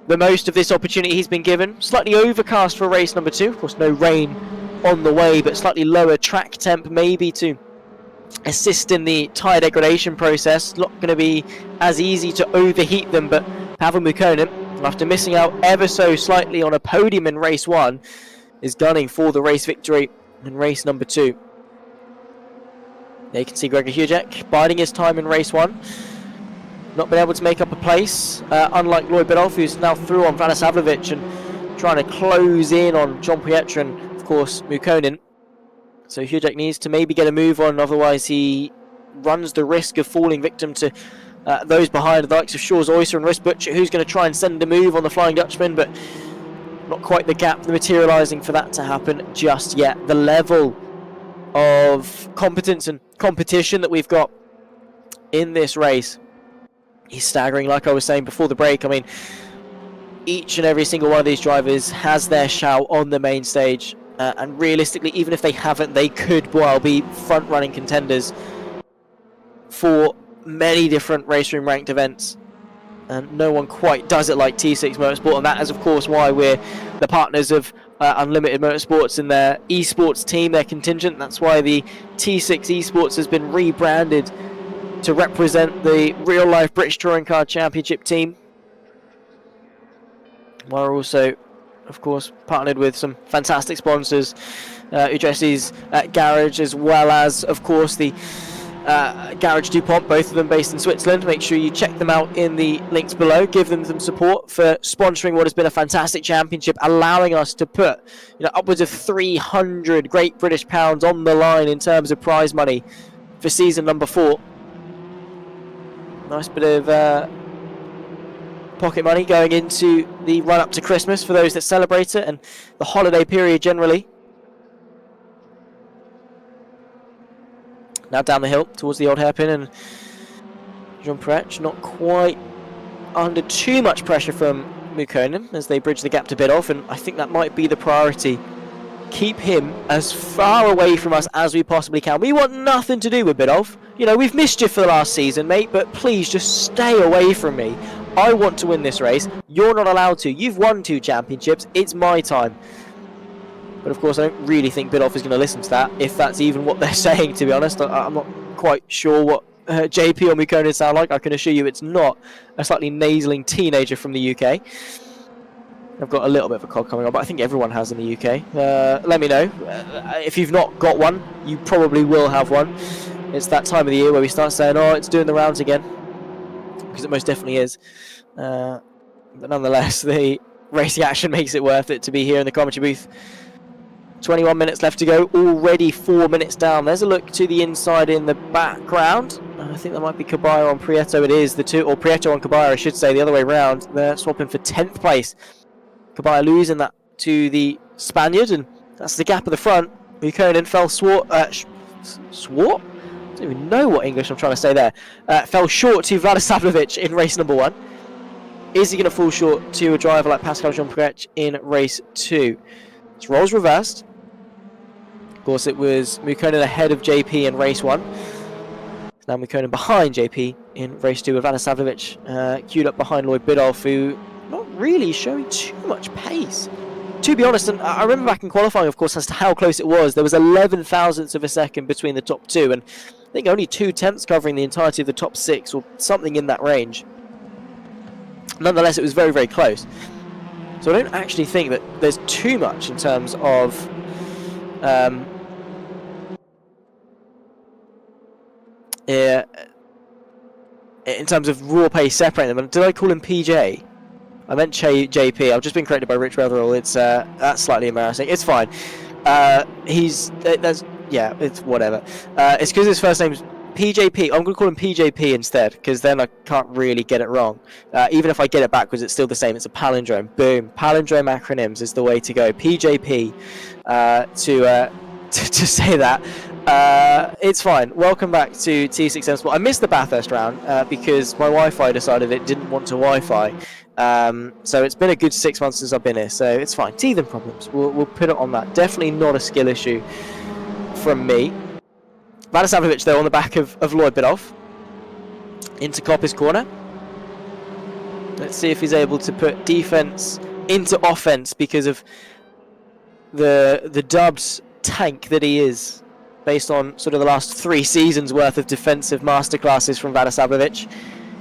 the most of this opportunity he's been given. Slightly overcast for race number 2. Of course, no rain on the way, but slightly lower track temp maybe to assist in the tyre degradation process. Not going to be as easy to overheat them, but Pavel Mukone, after missing out ever so slightly on a podium in race 1, is gunning for the race victory in race number 2. There you can see Gregor Hujek biding his time in race 1. not been able to make up a place, unlike Lloyd Biddulph, who's now through on Vladisavljevic and trying to close in on John Pietra and, of course, Mukkonen. So Hudek needs to maybe get a move on, otherwise he runs the risk of falling victim to those behind, the likes of Shaw's Oyster and Wrist Butcher, who's going to try and send a move on the Flying Dutchman, but not quite the gap materialising for that to happen just yet. The level of competence and competition that we've got in this race is staggering. Like I was saying before the break, I mean, each and every single one of these drivers has their shout on the main stage, and realistically, even if they haven't, they could well be front-running contenders for many different race room ranked events, and no one quite does it like T6 Motorsport, and that is of course why we're the partners of Unlimited Motorsports and their esports team, their contingent. That's why the T6 Esports has been rebranded to represent the real life British Touring Car Championship team. We're also of course partnered with some fantastic sponsors, Udressi's Garage, as well as of course the Garage DuPont, both of them based in Switzerland. Make sure you check them out in the links below. Give them some support for sponsoring what has been a fantastic championship, allowing us to put upwards of 300 Great British pounds on the line in terms of prize money for season number 4. Nice bit of pocket money going into the run up to Christmas for those that celebrate it and the holiday period generally. Now down the hill towards the old hairpin, and Jean Pietra not quite under too much pressure from Mukkonen as they bridge the gap to Biddulph, and I think that might be the priority. Keep him as far away from us as we possibly can. We want nothing to do with Biddulph. We've missed you for the last season, mate, but please just stay away from me. I want to win this race. You're not allowed to. You've won 2 championships. It's my time. But of course, I don't really think Biddulph is going to listen to that, if that's even what they're saying, to be honest. I'm not quite sure what JP or Mukkonen sound like. I can assure you it's not a slightly nasaling teenager from the UK. I've got a little bit of a cog coming on, but I think everyone has in the UK. Let me know. If you've not got one, you probably will have one. It's that time of the year where we start saying, oh, it's doing the rounds again. Because it most definitely is. But nonetheless, the racing action makes it worth it to be here in the commentary booth. 21 minutes left to go, already 4 minutes down. There's a look to the inside in the background. I think that might be Caballero on Prieto. It is the two, or Prieto on Caballero, I should say, the other way round. They're swapping for 10th place. Caballero losing that to the Spaniard, and that's the gap at the front. Mukkonen fell swart? I don't even know what English I'm trying to say there. Fell short to Vladisavljevic in race number 1. Is he going to fall short to a driver like Pascal Jean-Pietra in race 2? It's roles reversed. Of course, it was Mukkonen ahead of JP in race 1. It's now Mukkonen behind JP in race 2 with Vladisavljevic queued up behind Lloyd Biddulph, who not really showing too much pace. To be honest, and I remember back in qualifying, of course, as to how close it was. There was 11 thousandths of a second between the top 2, and I think only 2 tenths covering the entirety of the top 6, or something in that range. Nonetheless, it was very, very close. So I don't actually think that there's too much in terms of raw pace separating them. And did I call him PJ? I meant JP. I've just been corrected by Rich Rotherall. It's that's slightly embarrassing. It's fine. It's whatever. It's because his first name's PJP. I'm going to call him PJP instead, because then I can't really get it wrong. Even if I get it backwards, it's still the same. It's a palindrome. Boom. Palindrome acronyms is the way to go. PJP to say that. It's fine. Welcome back to T6 Msport. I missed the Bathurst round because my Wi-Fi decided it didn't want to Wi-Fi. So it's been a good 6 months since I've been here, so it's fine. Teething problems. We'll put it on that. Definitely not a skill issue from me. Vladisavljevic, though, on the back of Lloyd Biddulph into Coppice corner. Let's see if he's able to put defense into offense because of the Dubs tank that he is, based on sort of the last 3 seasons worth of defensive masterclasses from Vladisavljevic.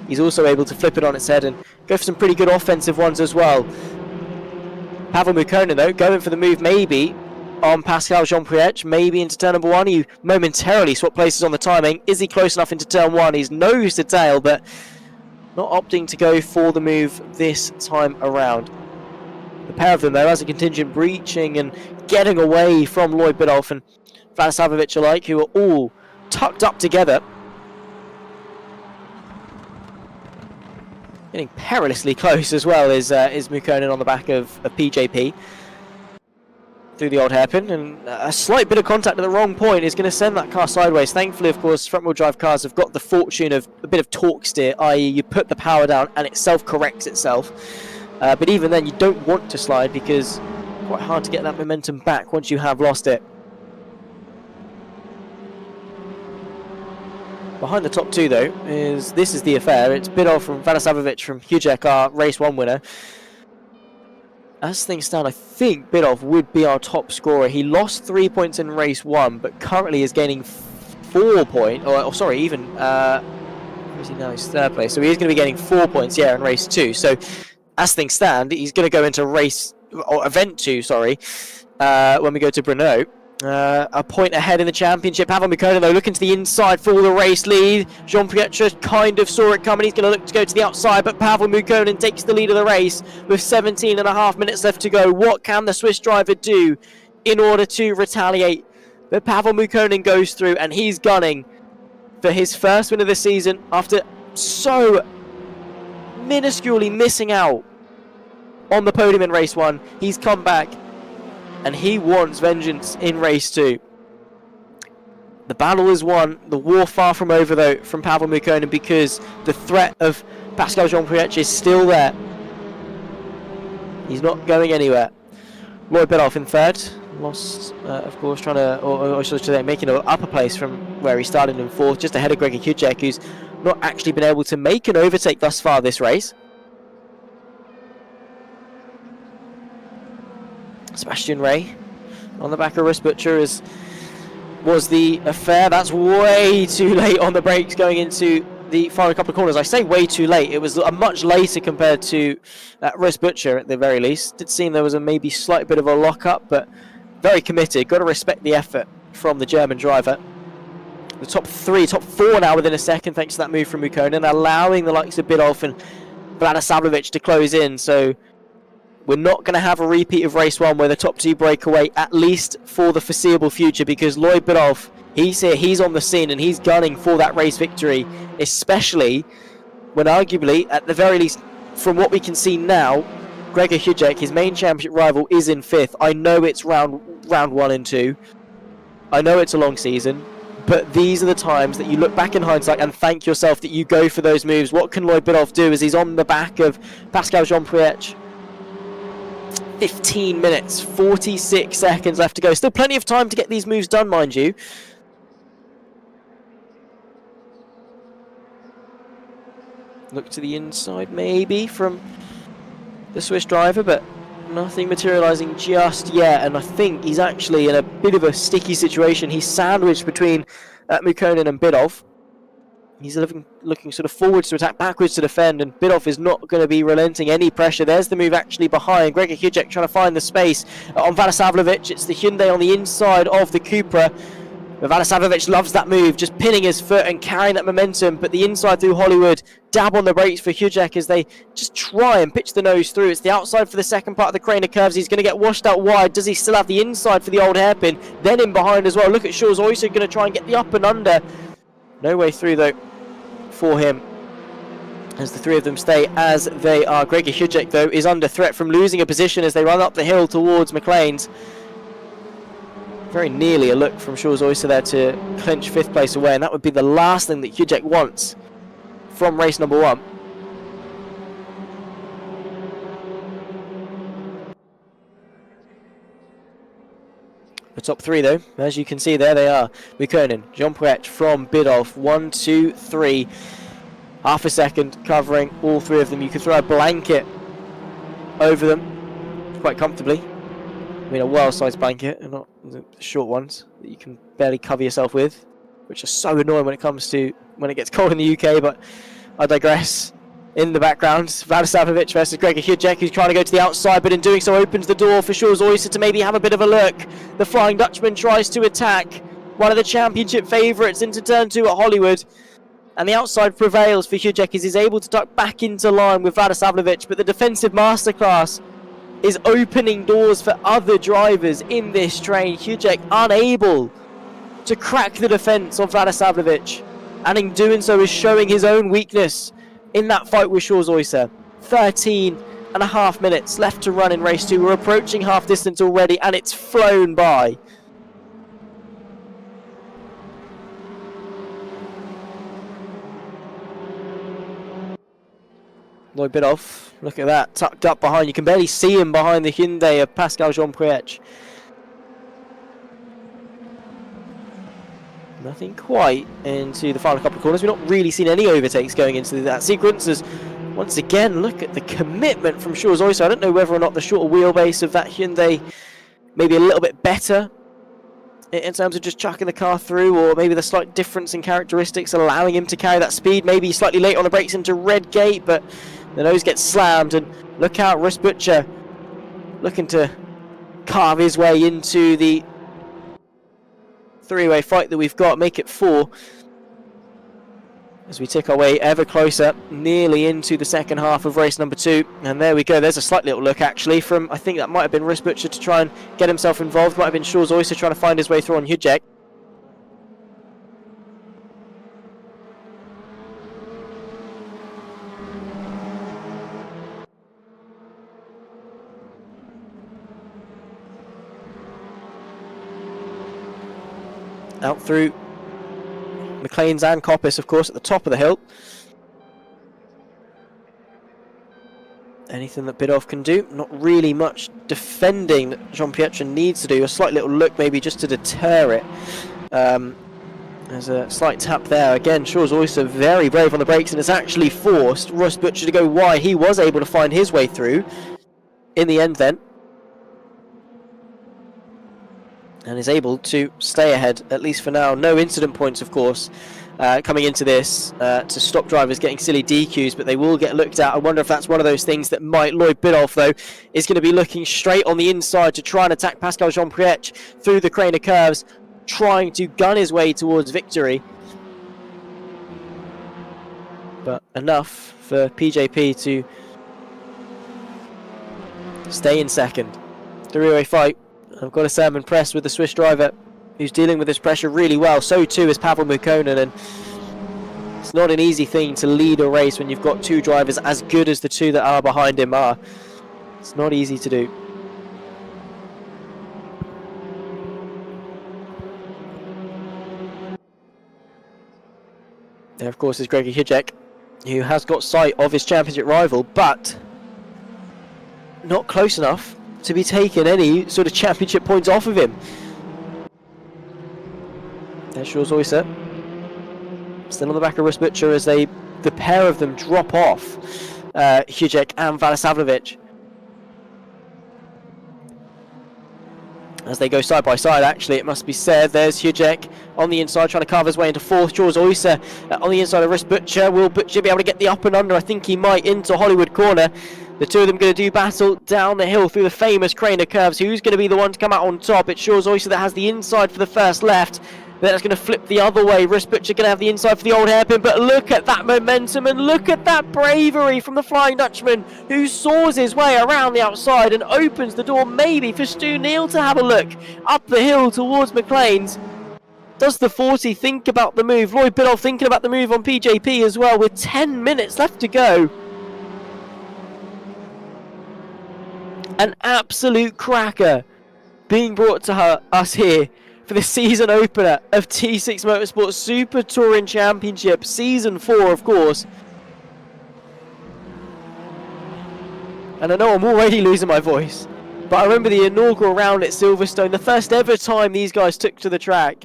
He's also able to flip it on its head and go for some pretty good offensive ones as well. Pavel Mukkonen, though, going for the move maybe on Pascal Jean-Pietra, maybe into turn number 1. He momentarily swapped places on the timing. Is he close enough into turn 1? He's nose to tail, but not opting to go for the move this time around. The pair of them, though, as a contingent, breaching and getting away from Lloyd Biddulph and Vladislav alike, who are all tucked up together. Getting perilously close as well is Mukkonen on the back of PJP. Through the old hairpin, and a slight bit of contact at the wrong point is going to send that car sideways. Thankfully, of course, front-wheel drive cars have got the fortune of a bit of torque steer, i.e. you put the power down and it self-corrects itself. But even then, you don't want to slide because it's quite hard to get that momentum back once you have lost it. Behind the top two, though, is the affair. It's Biddulph from Vladislav from Hujek, our race 1 winner. As things stand, I think Biddulph would be our top scorer. He lost 3 points in race 1, but currently is gaining 4 points. Or sorry, even where is he now? He's 3rd place, so he is going to be gaining 4 points. Yeah, in race 2. So as things stand, he's going to go into event 2. Sorry, when we go to Brno. A point ahead in the championship. Pavel Mukkonen, though, looking to the inside for the race lead. Jean-Pierre kind of saw it coming. He's going to look to go to the outside, but Pavel Mukkonen takes the lead of the race with 17.5 minutes left to go. What can the Swiss driver do in order to retaliate? But Pavel Mukkonen goes through, and he's gunning for his first win of the season after so minusculely missing out on the podium in race 1. He's come back, and he wants vengeance in race 2. The battle is won. The war far from over, though, from Pavel Mukkonen, because the threat of Pascal Jean-Pierre is still there. He's not going anywhere. Lloyd Biddulph in 3rd. Lost, of course, trying to, or should I say, making an upper place from where he started in 4th, just ahead of Gregor Hujek, who's not actually been able to make an overtake thus far this race. Sebastian Ray on the back of Russ Butcher was the affair. That's way too late on the brakes going into the final couple of corners. I say way too late. It was a much later compared to Russ Butcher at the very least. Did seem there was a maybe slight bit of a lock-up, but very committed. Got to respect the effort from the German driver. The top 4 now within a second thanks to that move from Mukkonen, allowing the likes of Biddulph and Vladislav to close in. So we're not going to have a repeat of race 1 where the top 2 break away, at least for the foreseeable future, because Lloyd Biddulph, he's here, he's on the scene, and he's gunning for that race victory, especially when arguably, at the very least, from what we can see now, Gregor Hujek, his main championship rival, is in 5th. I know it's round 1 and 2. I know it's a long season, but these are the times that you look back in hindsight and thank yourself that you go for those moves. What can Lloyd Biddulph do as he's on the back of Pascal Jean-Pierre? 15 minutes, 46 seconds left to go. Still plenty of time to get these moves done, mind you. Look to the inside, maybe, from the Swiss driver, but nothing materialising just yet. And I think he's actually in a bit of a sticky situation. He's sandwiched between Mukkonen and Biddulph. He's looking sort of forwards to attack, backwards to defend, and Biddulph is not going to be relenting any pressure. There's the move actually behind. Gregor Hujek trying to find the space on Vladislav. It's the Hyundai on the inside of the Cupra. Vladislav loves that move, just pinning his foot and carrying that momentum, but the inside through Hollywood, dab on the brakes for Hujek as they just try and pitch the nose through. It's the outside for the second part of the crane of curves. He's going to get washed out wide. Does he still have the inside for the old hairpin? Then in behind as well. Look at Shaw's also going to try and get the up and under. No way through, though, for him, as the 3 of them stay as they are. Gregor Hujek, though, is under threat from losing a position as they run up the hill towards McLean's. Very nearly a look from Shaw's Oyster there to clinch 5th place away, and that would be the last thing that Hujek wants from race number 1. The top 3, though, as you can see there, they are Mukkonen, Jean-Pierre from Biddulph, 1, 2, 3. Half a second covering all 3 of them. You can throw a blanket over them quite comfortably. I mean, a well-sized blanket, and not the short ones that you can barely cover yourself with, which are so annoying when it gets cold in the UK, but I digress. In the background, Vladislav versus Gregor Hujek, who's trying to go to the outside, but in doing so opens the door for Shaw's Oyster to maybe have a bit of a look. The Flying Dutchman tries to attack one of the championship favourites into turn 2 at Hollywood, And the outside prevails for Hyundai as he's able to duck back into line with Vladisavljevic, but the defensive masterclass is opening doors for other drivers in this train. Hyundai unable to crack the defence of Vladisavljevic, and in doing so is showing his own weakness in that fight with Schwarz-Oyser. 13.5 minutes left to run in race 2. We're approaching half distance already, and it's flown by. Lloyd Bidoff, look at that, tucked up behind. You can barely see him behind the Hyundai of Pascal Jean-Priech. Nothing quite into the final couple of corners. We've not really seen any overtakes going into that sequence. As once again, look at the commitment from Schwarz-Oyser. I don't know whether or not the shorter wheelbase of that Hyundai maybe a little bit better in terms of just chucking the car through, or maybe the slight difference in characteristics allowing him to carry that speed. Maybe slightly late on the brakes into red gate, but the nose gets slammed, and look out, Rus Butcher looking to carve his way into the three-way fight that we've got, make it 4 as we tick our way ever closer, nearly into the second half of race number 2. And there we go, there's a slight little look actually from, I think that might have been Rus Butcher to try and get himself involved, might have been Schwarz-Oyser trying to find his way through on Hyundai. Out through McLean's and Koppis, of course, at the top of the hill. Anything that Bidoff can do? Not really much defending that Jean-Pierre needs to do. A slight little look maybe just to deter it. There's a slight tap there. Again, Schwarz-Oyser very brave on the brakes and has actually forced Rus Butcher to go wide. He was able to find his way through in the end then, and is able to stay ahead, at least for now. No incident points, of course, coming into this to stop drivers getting silly DQs, but they will get looked at. I wonder if that's one of those things that might. Lloyd Bidoff, though, is going to be looking straight on the inside to try and attack Pascal Jean-Priech through the crane of curves, trying to gun his way towards victory. But enough for PJP to stay in second. Three-way fight. I've got to say I'm impressed with the Swiss driver, who's dealing with this pressure really well. So too is Pavel Mukkonen, and it's not an easy thing to lead a race when you've got two drivers as good as the two that are behind him are. It's not easy to do. There, of course, is Gregor Hijek, who has got sight of his championship rival, but not close enough to be taking any sort of championship points off of him. There's Schwarz-Oyser, still on the back of Rus Butcher as the pair of them drop off Hijek and Vladisavljevic, as they go side by side. Actually, it must be said, there's Hijek on the inside trying to carve his way into fourth. Schwarz-Oyser on the inside of Rus Butcher. Will Butcher be able to get the up and under? I think he might, into Hollywood Corner. The two of them going to do battle down the hill through the famous crane of curves. Who's going to be the one to come out on top? It's Schwarz-Oyser that has the inside for the first left. Then it's going to flip the other way. Rus Butcher going to have the inside for the old hairpin. But look at that momentum and look at that bravery from the Flying Dutchman, who saws his way around the outside and opens the door maybe for Stu Neal to have a look up the hill towards McLean's. Does the 40 think about the move? Lloyd Bidoff thinking about the move on PJP as well, with 10 minutes left to go. An absolute cracker being brought to us here for the season opener of T6 Motorsport Super Touring Championship, Season 4, of course. And I know I'm already losing my voice, but I remember the inaugural round at Silverstone, the first ever time these guys took to the track.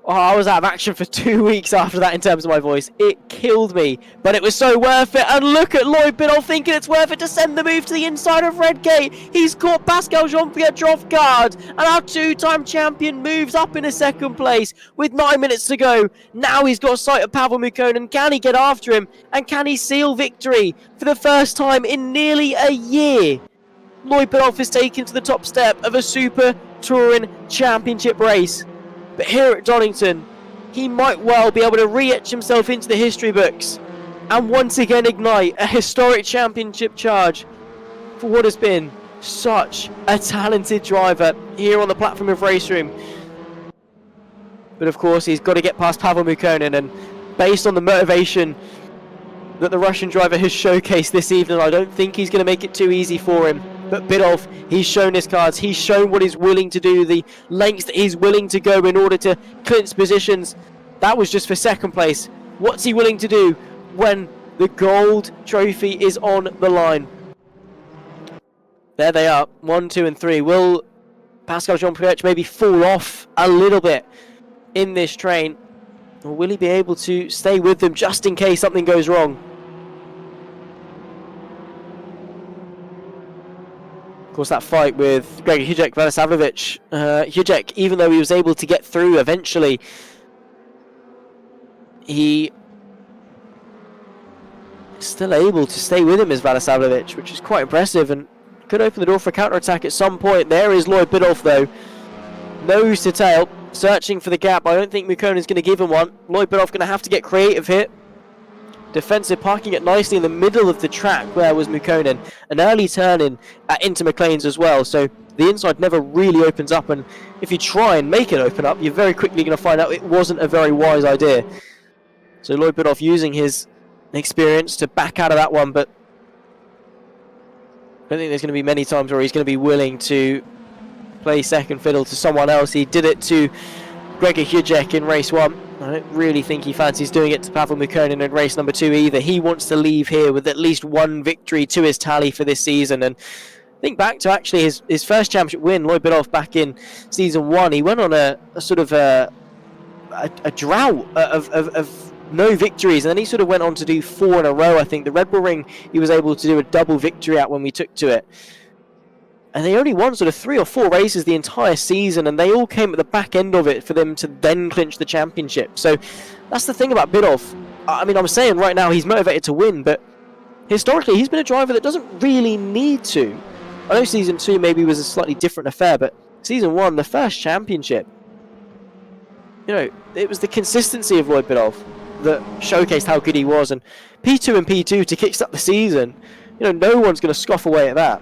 Oh, I was out of action for 2 weeks after that in terms of my voice. It killed me, but it was so worth it. And look at Lloyd Bidoff thinking it's worth it to send the move to the inside of Redgate. He's caught Pascal Jean-Pierre off guard, and our two-time champion moves up in a second place with 9 minutes to go. Now he's got sight of Pavel Mukkonen. Can he get after him? And can he seal victory for the first time in nearly a year? Lloyd Bidoff is taken to the top step of a Super Touring Championship race. But here at Donington, he might well be able to re-etch himself into the history books and once again ignite a historic championship charge for what has been such a talented driver here on the platform of Race Room. But of course, he's got to get past Pavel Mukkonen, and based on the motivation that the Russian driver has showcased this evening, I don't think he's going to make it too easy for him. But Bidulph, he's shown his cards, he's shown what he's willing to do, the lengths that he's willing to go in order to clinch positions. That was just for second place. What's he willing to do when the gold trophy is on the line? There they are, 1, 2 and 3. Will Pascal Jean-Pierre maybe fall off a little bit in this train? Or will he be able to stay with them just in case something goes wrong? Of course, that fight with Gregor Hujek, Velisavljevic. Hujek, even though he was able to get through eventually, he is still able to stay with him as Velisavljevic, which is quite impressive and could open the door for a counter-attack at some point. There is Lloyd Bidulph, though. Nose to tail, searching for the gap. I don't think Mukkonen is going to give him one. Lloyd Bidulph going to have to get creative here. Defensive, parking it nicely in the middle of the track where was Mukkonen. An early turn in into McLean's as well, so the inside never really opens up, and if you try and make it open up, you're very quickly going to find out it wasn't a very wise idea. So Lloyd Bidulph using his experience to back out of that one, but I don't think there's going to be many times where he's going to be willing to play second fiddle to someone else. He did it to Gregor Hujek in race 1. I don't really think he fancies doing it to Pavel Mukkonen in race number 2 either. He wants to leave here with at least one victory to his tally for this season. And think back to actually his first championship win, Lloyd Bidulph, back in season 1. He went on a sort of a drought of no victories, and then he sort of went on to do 4 in a row. I think the Red Bull Ring he was able to do a double victory at when we took to it. And they only won sort of 3 or 4 races the entire season, and they all came at the back end of it for them to then clinch the championship. So that's the thing about Bidulph. I mean, I'm saying right now he's motivated to win, but historically he's been a driver that doesn't really need to. I know season 2 maybe was a slightly different affair, but season 1, the first championship, you know, it was the consistency of Lloyd Bidulph that showcased how good he was. And P2 and P2 to kickstart the season, you know, no one's going to scoff away at that.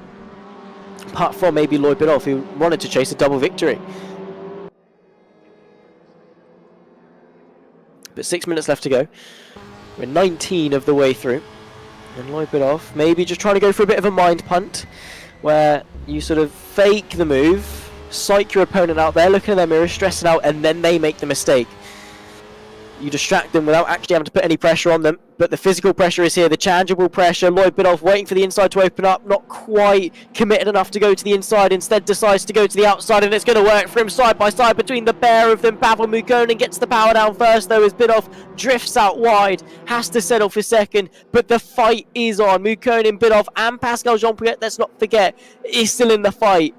Apart from maybe Lloyd Bidulph, who wanted to chase a double victory. But 6 minutes left to go. We're 19 of the way through. And Lloyd Bidulph maybe just trying to go for a bit of a mind punt, where you sort of fake the move, psych your opponent out there, looking at their mirror, stressing out, and then they make the mistake. You distract them without actually having to put any pressure on them, but the physical pressure is here, the challengeable pressure. Lloyd Bidulph waiting for the inside to open up, not quite committed enough to go to the inside, instead decides to go to the outside, and it's going to work for him side by side between the pair of them. Pavel Mukkonen gets the power down first, though, as Bidulph drifts out wide, has to settle for second, but the fight is on. Mukkonen, Bidulph, and Pascal Jean-Pierre, let's not forget, is still in the fight.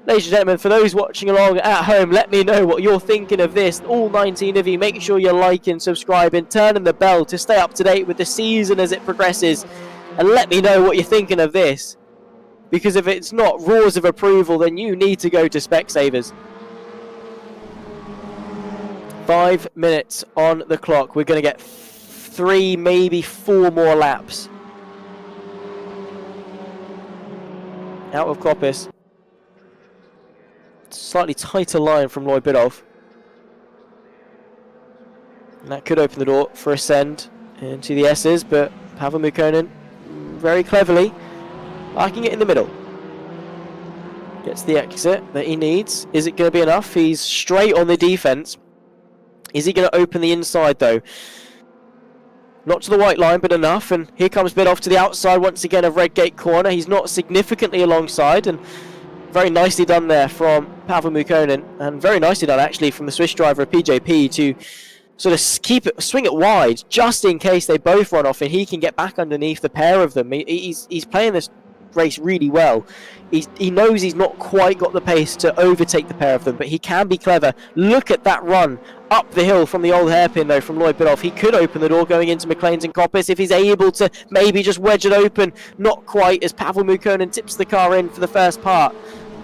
Ladies and gentlemen, for those watching along at home, let me know what you're thinking of this. All 19 of you, make sure you're liking, subscribing, turning the bell to stay up to date with the season as it progresses. And let me know what you're thinking of this. Because if it's not roars of approval, then you need to go to Specsavers. 5 minutes on the clock. We're going to get 3, maybe 4 more laps. Out of Coppice. Slightly tighter line from Lloyd Bidulph. And that could open the door for a send into the S's, but Pavel Mukkonen very cleverly parking it in the middle. Gets the exit that he needs. Is it going to be enough? He's straight on the defense. Is he going to open the inside though? Not to the white line, but enough. And here comes Bidulph to the outside once again of Redgate Corner. He's not significantly alongside, and very nicely done there from Pavel Mukkonen, and very nicely done actually from the Swiss driver of PJP to sort of swing it wide just in case they both run off and he can get back underneath the pair of them. He's playing this race really well. He knows he's not quite got the pace to overtake the pair of them, but he can be clever. Look at that run up the hill from the old hairpin though from Lloyd Bidulph. He could open the door going into McLean's and Coppice if he's able to maybe just wedge it open. Not quite, as Pavel Mukkonen tips the car in for the first part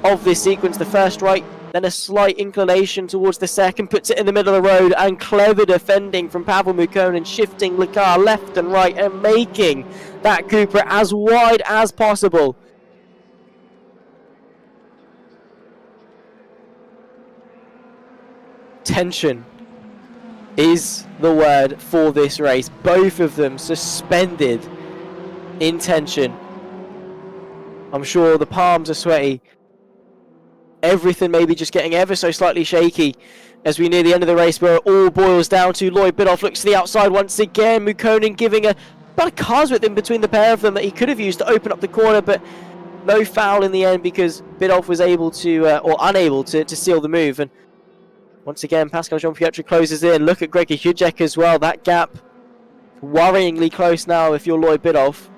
of this sequence. The first right then a slight inclination towards the second, puts it in the middle of the road, and clever defending from Pavel Mukkonen, shifting the car left and right and making that Cupra as wide as possible. Tension is the word for this race. Both of them suspended in tension. I'm sure the palms are sweaty. Everything maybe just getting ever so slightly shaky as we near the end of the race, where it all boils down to Lloyd Biddulph looks to the outside once again. Mukkonen giving about a car's width in between the pair of them that he could have used to open up the corner, but no foul in the end because Biddulph was able to, or unable to seal the move. And once again, Pascal Jean-Pietro closes in. Look at Gregor Hudek as well. That gap worryingly close now if you're Lloyd Biddulph.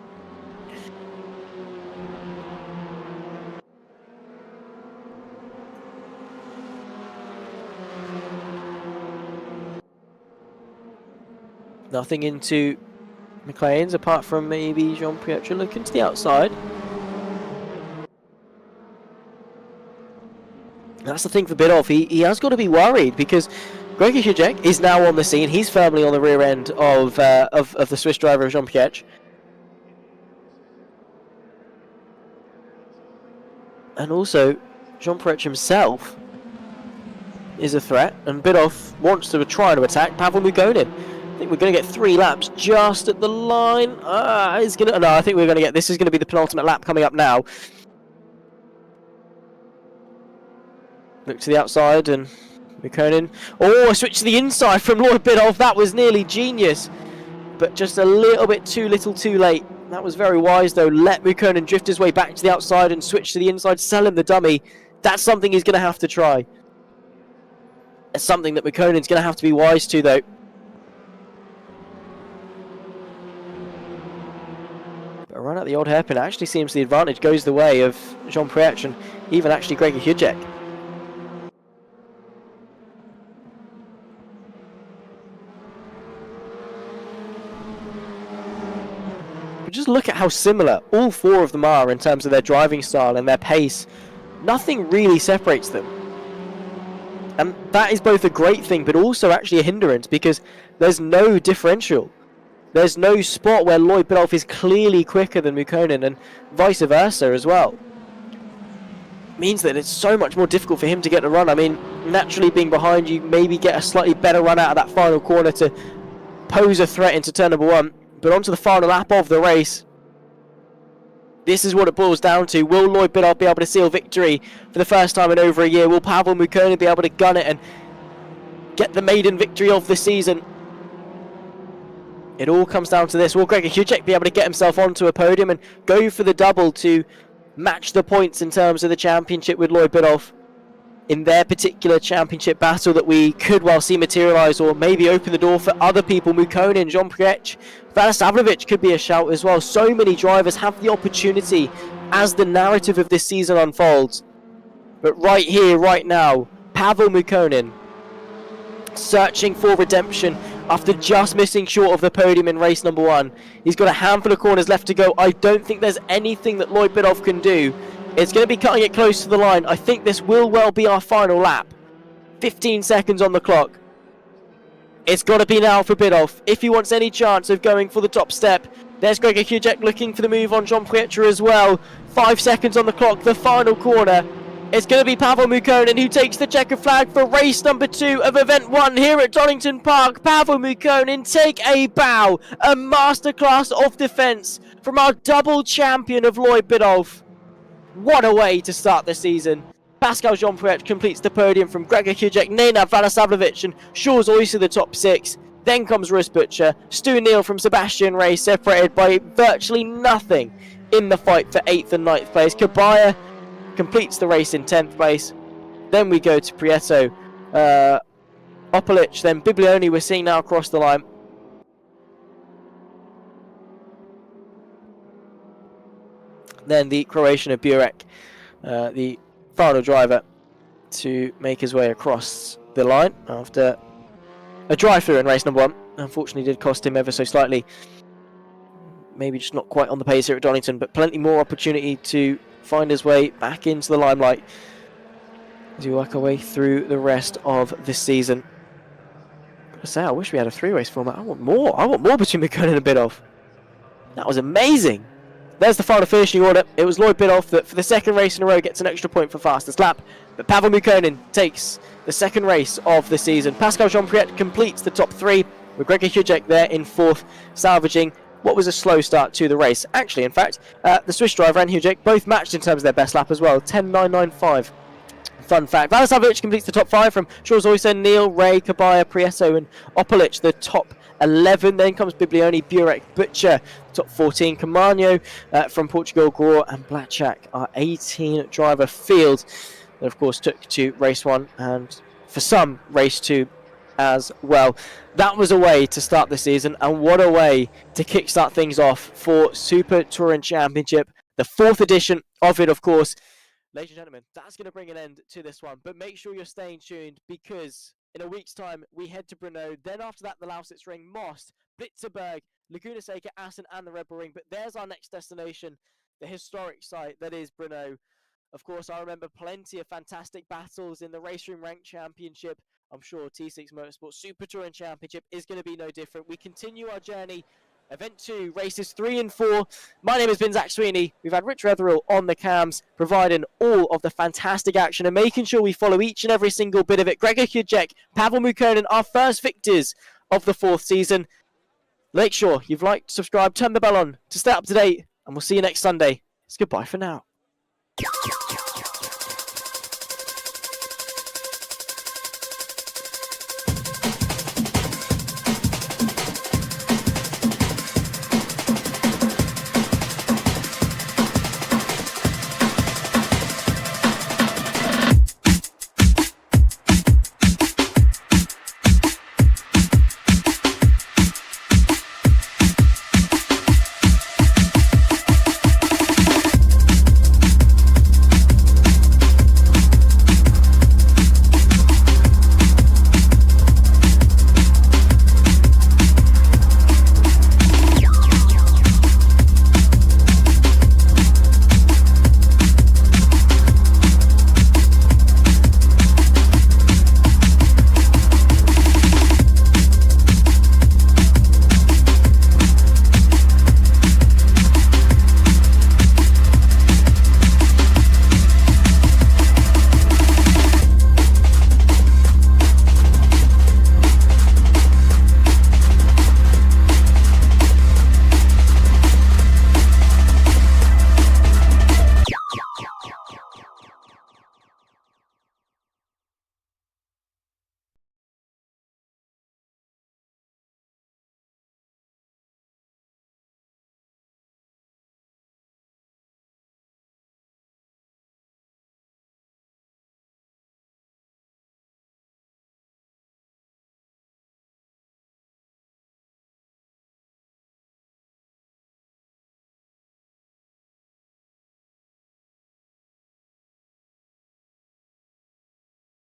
Nothing into McLaren's apart from maybe Jean-Pietro looking to the outside. That's the thing for Biddulph. He has got to be worried because Gregor Hudek is now on the scene. He's firmly on the rear end of the Swiss driver Jean-Pietro. And also, Jean-Pietro himself is a threat, and Biddulph wants to try to attack Pavel Mukkonen. I think we're going to get 3 laps just at the line. No, I think we're going to get, this is going to be the penultimate lap coming up now. Look to the outside and Mukkonen. Oh, a switch to the inside from Lloyd Biddulph. That was nearly genius, but just a little bit too little too late. That was very wise though. Let Mukkonen drift his way back to the outside and switch to the inside, sell him the dummy. That's something he's going to have to try. It's something that Mukkonen's going to have to be wise to though. But a run at the odd hairpin actually seems the advantage goes the way of Jean-Pietro and even actually Gregor Hudek. Just look at how similar all 4 of them are in terms of their driving style and their pace. Nothing really separates them. And that is both a great thing, but also actually a hindrance because there's no differential. There's no spot where Lloyd Biddulph is clearly quicker than Mukkonen and vice versa as well. Means that it's so much more difficult for him to get a run. I mean, naturally being behind you, maybe get a slightly better run out of that final corner to pose a threat into turn number 1. But onto the final lap of the race. This is what it boils down to. Will Lloyd Biddulph be able to seal victory for the first time in over a year? Will Pavel Mukkonen be able to gun it and get the maiden victory of the season? It all comes down to this. Will Gregor Hudek be able to get himself onto a podium and go for the double to match the points in terms of the championship with Lloyd Biddulph in their particular championship battle that we could well see materialise, or maybe open the door for other people? Mukkonen, Jean-Pietro, Valasavljevic could be a shout as well. So many drivers have the opportunity as the narrative of this season unfolds. But right here, right now, Pavel Mukkonen searching for redemption after just missing short of the podium in race number 1. He's got a handful of corners left to go. I don't think there's anything that Lloyd Biddulph can do. It's going to be cutting it close to the line. I think this will well be our final lap. 15 seconds on the clock. It's got to be now for Biddulph if he wants any chance of going for the top step. There's Gregor Hudek looking for the move on Jean-Pietro as well. 5 seconds on the clock, the final corner. It's going to be Pavel Mukkonen who takes the checkered flag for race number 2 of event 1 here at Donington Park. Pavel Mukkonen, take a bow. A masterclass of defence from our double champion of Lloyd Biddulph. What a way to start the season. Pascal Jean-Pietro completes the podium from Gregor Hudek, Nenad Valasavljevic and Shores Oyster the top 6. Then comes Russ Butcher, Stu Neal from Sebastian Ray, separated by virtually nothing in the fight for 8th and 9th place. Kabaya completes the race in 10th place. Then we go to Prieto, Opalic, then Biblioni we're seeing now across the line. Then the Croatian of Burek, the final driver to make his way across the line after a drive-through in race number 1. Unfortunately did cost him ever so slightly. Maybe just not quite on the pace here at Donington, but plenty more opportunity to find his way back into the limelight. as we work our way through the rest of this season. I say, I wish we had a 3-race format. I want more between McKernan and Biddulph. That was amazing. There's the final finishing order. It was Lloyd Biddulph that for the second race in a row gets an extra point for fastest lap. But Pavel Mukkonen takes the second race of the season. Pascal Jean-Priet completes the top 3 with Gregor Hujek there in 4th, salvaging what was a slow start to the race. Actually, in fact, the Swiss driver and Hujek both matched in terms of their best lap as well. 10.995. Fun fact. Valasavich completes the top 5 from Shorzoysen, Neil, Ray, Kabaya, Prieto and Opalic, the top 11. Then comes Biblioni, Burek, Butcher, top 14. Camargo from Portugal, Gore and Blatchak, our 18 driver field. That, of course, took to race 1 and for some race 2 as well. That was a way to start the season, and what a way to kickstart things off for Super Touring Championship, the 4th edition of it, of course. Ladies and gentlemen, that's going to bring an end to this one, but make sure you're staying tuned because in a week's time we head to Brno. Then after that, the Lausitz Ring, Most, Blitzerberg, Laguna Seca, Assen and the Red Bull Ring. But there's our next destination, the historic site that is Brno. Of course, I remember plenty of fantastic battles in the Race Room Rank Championship. I'm sure T6 Motorsport Super Touring Championship is going to be no different. We continue our journey. Event 2, races 3 and 4. My name has been Zach Sweeney. We've had Rich Retherill on the cams, providing all of the fantastic action and making sure we follow each and every single bit of it. Gregor Hujek, Pavel Mukkonen, our first victors of the 4th season. Make sure you've liked, subscribed, turn the bell on to stay up to date, and we'll see you next Sunday. It's goodbye for now.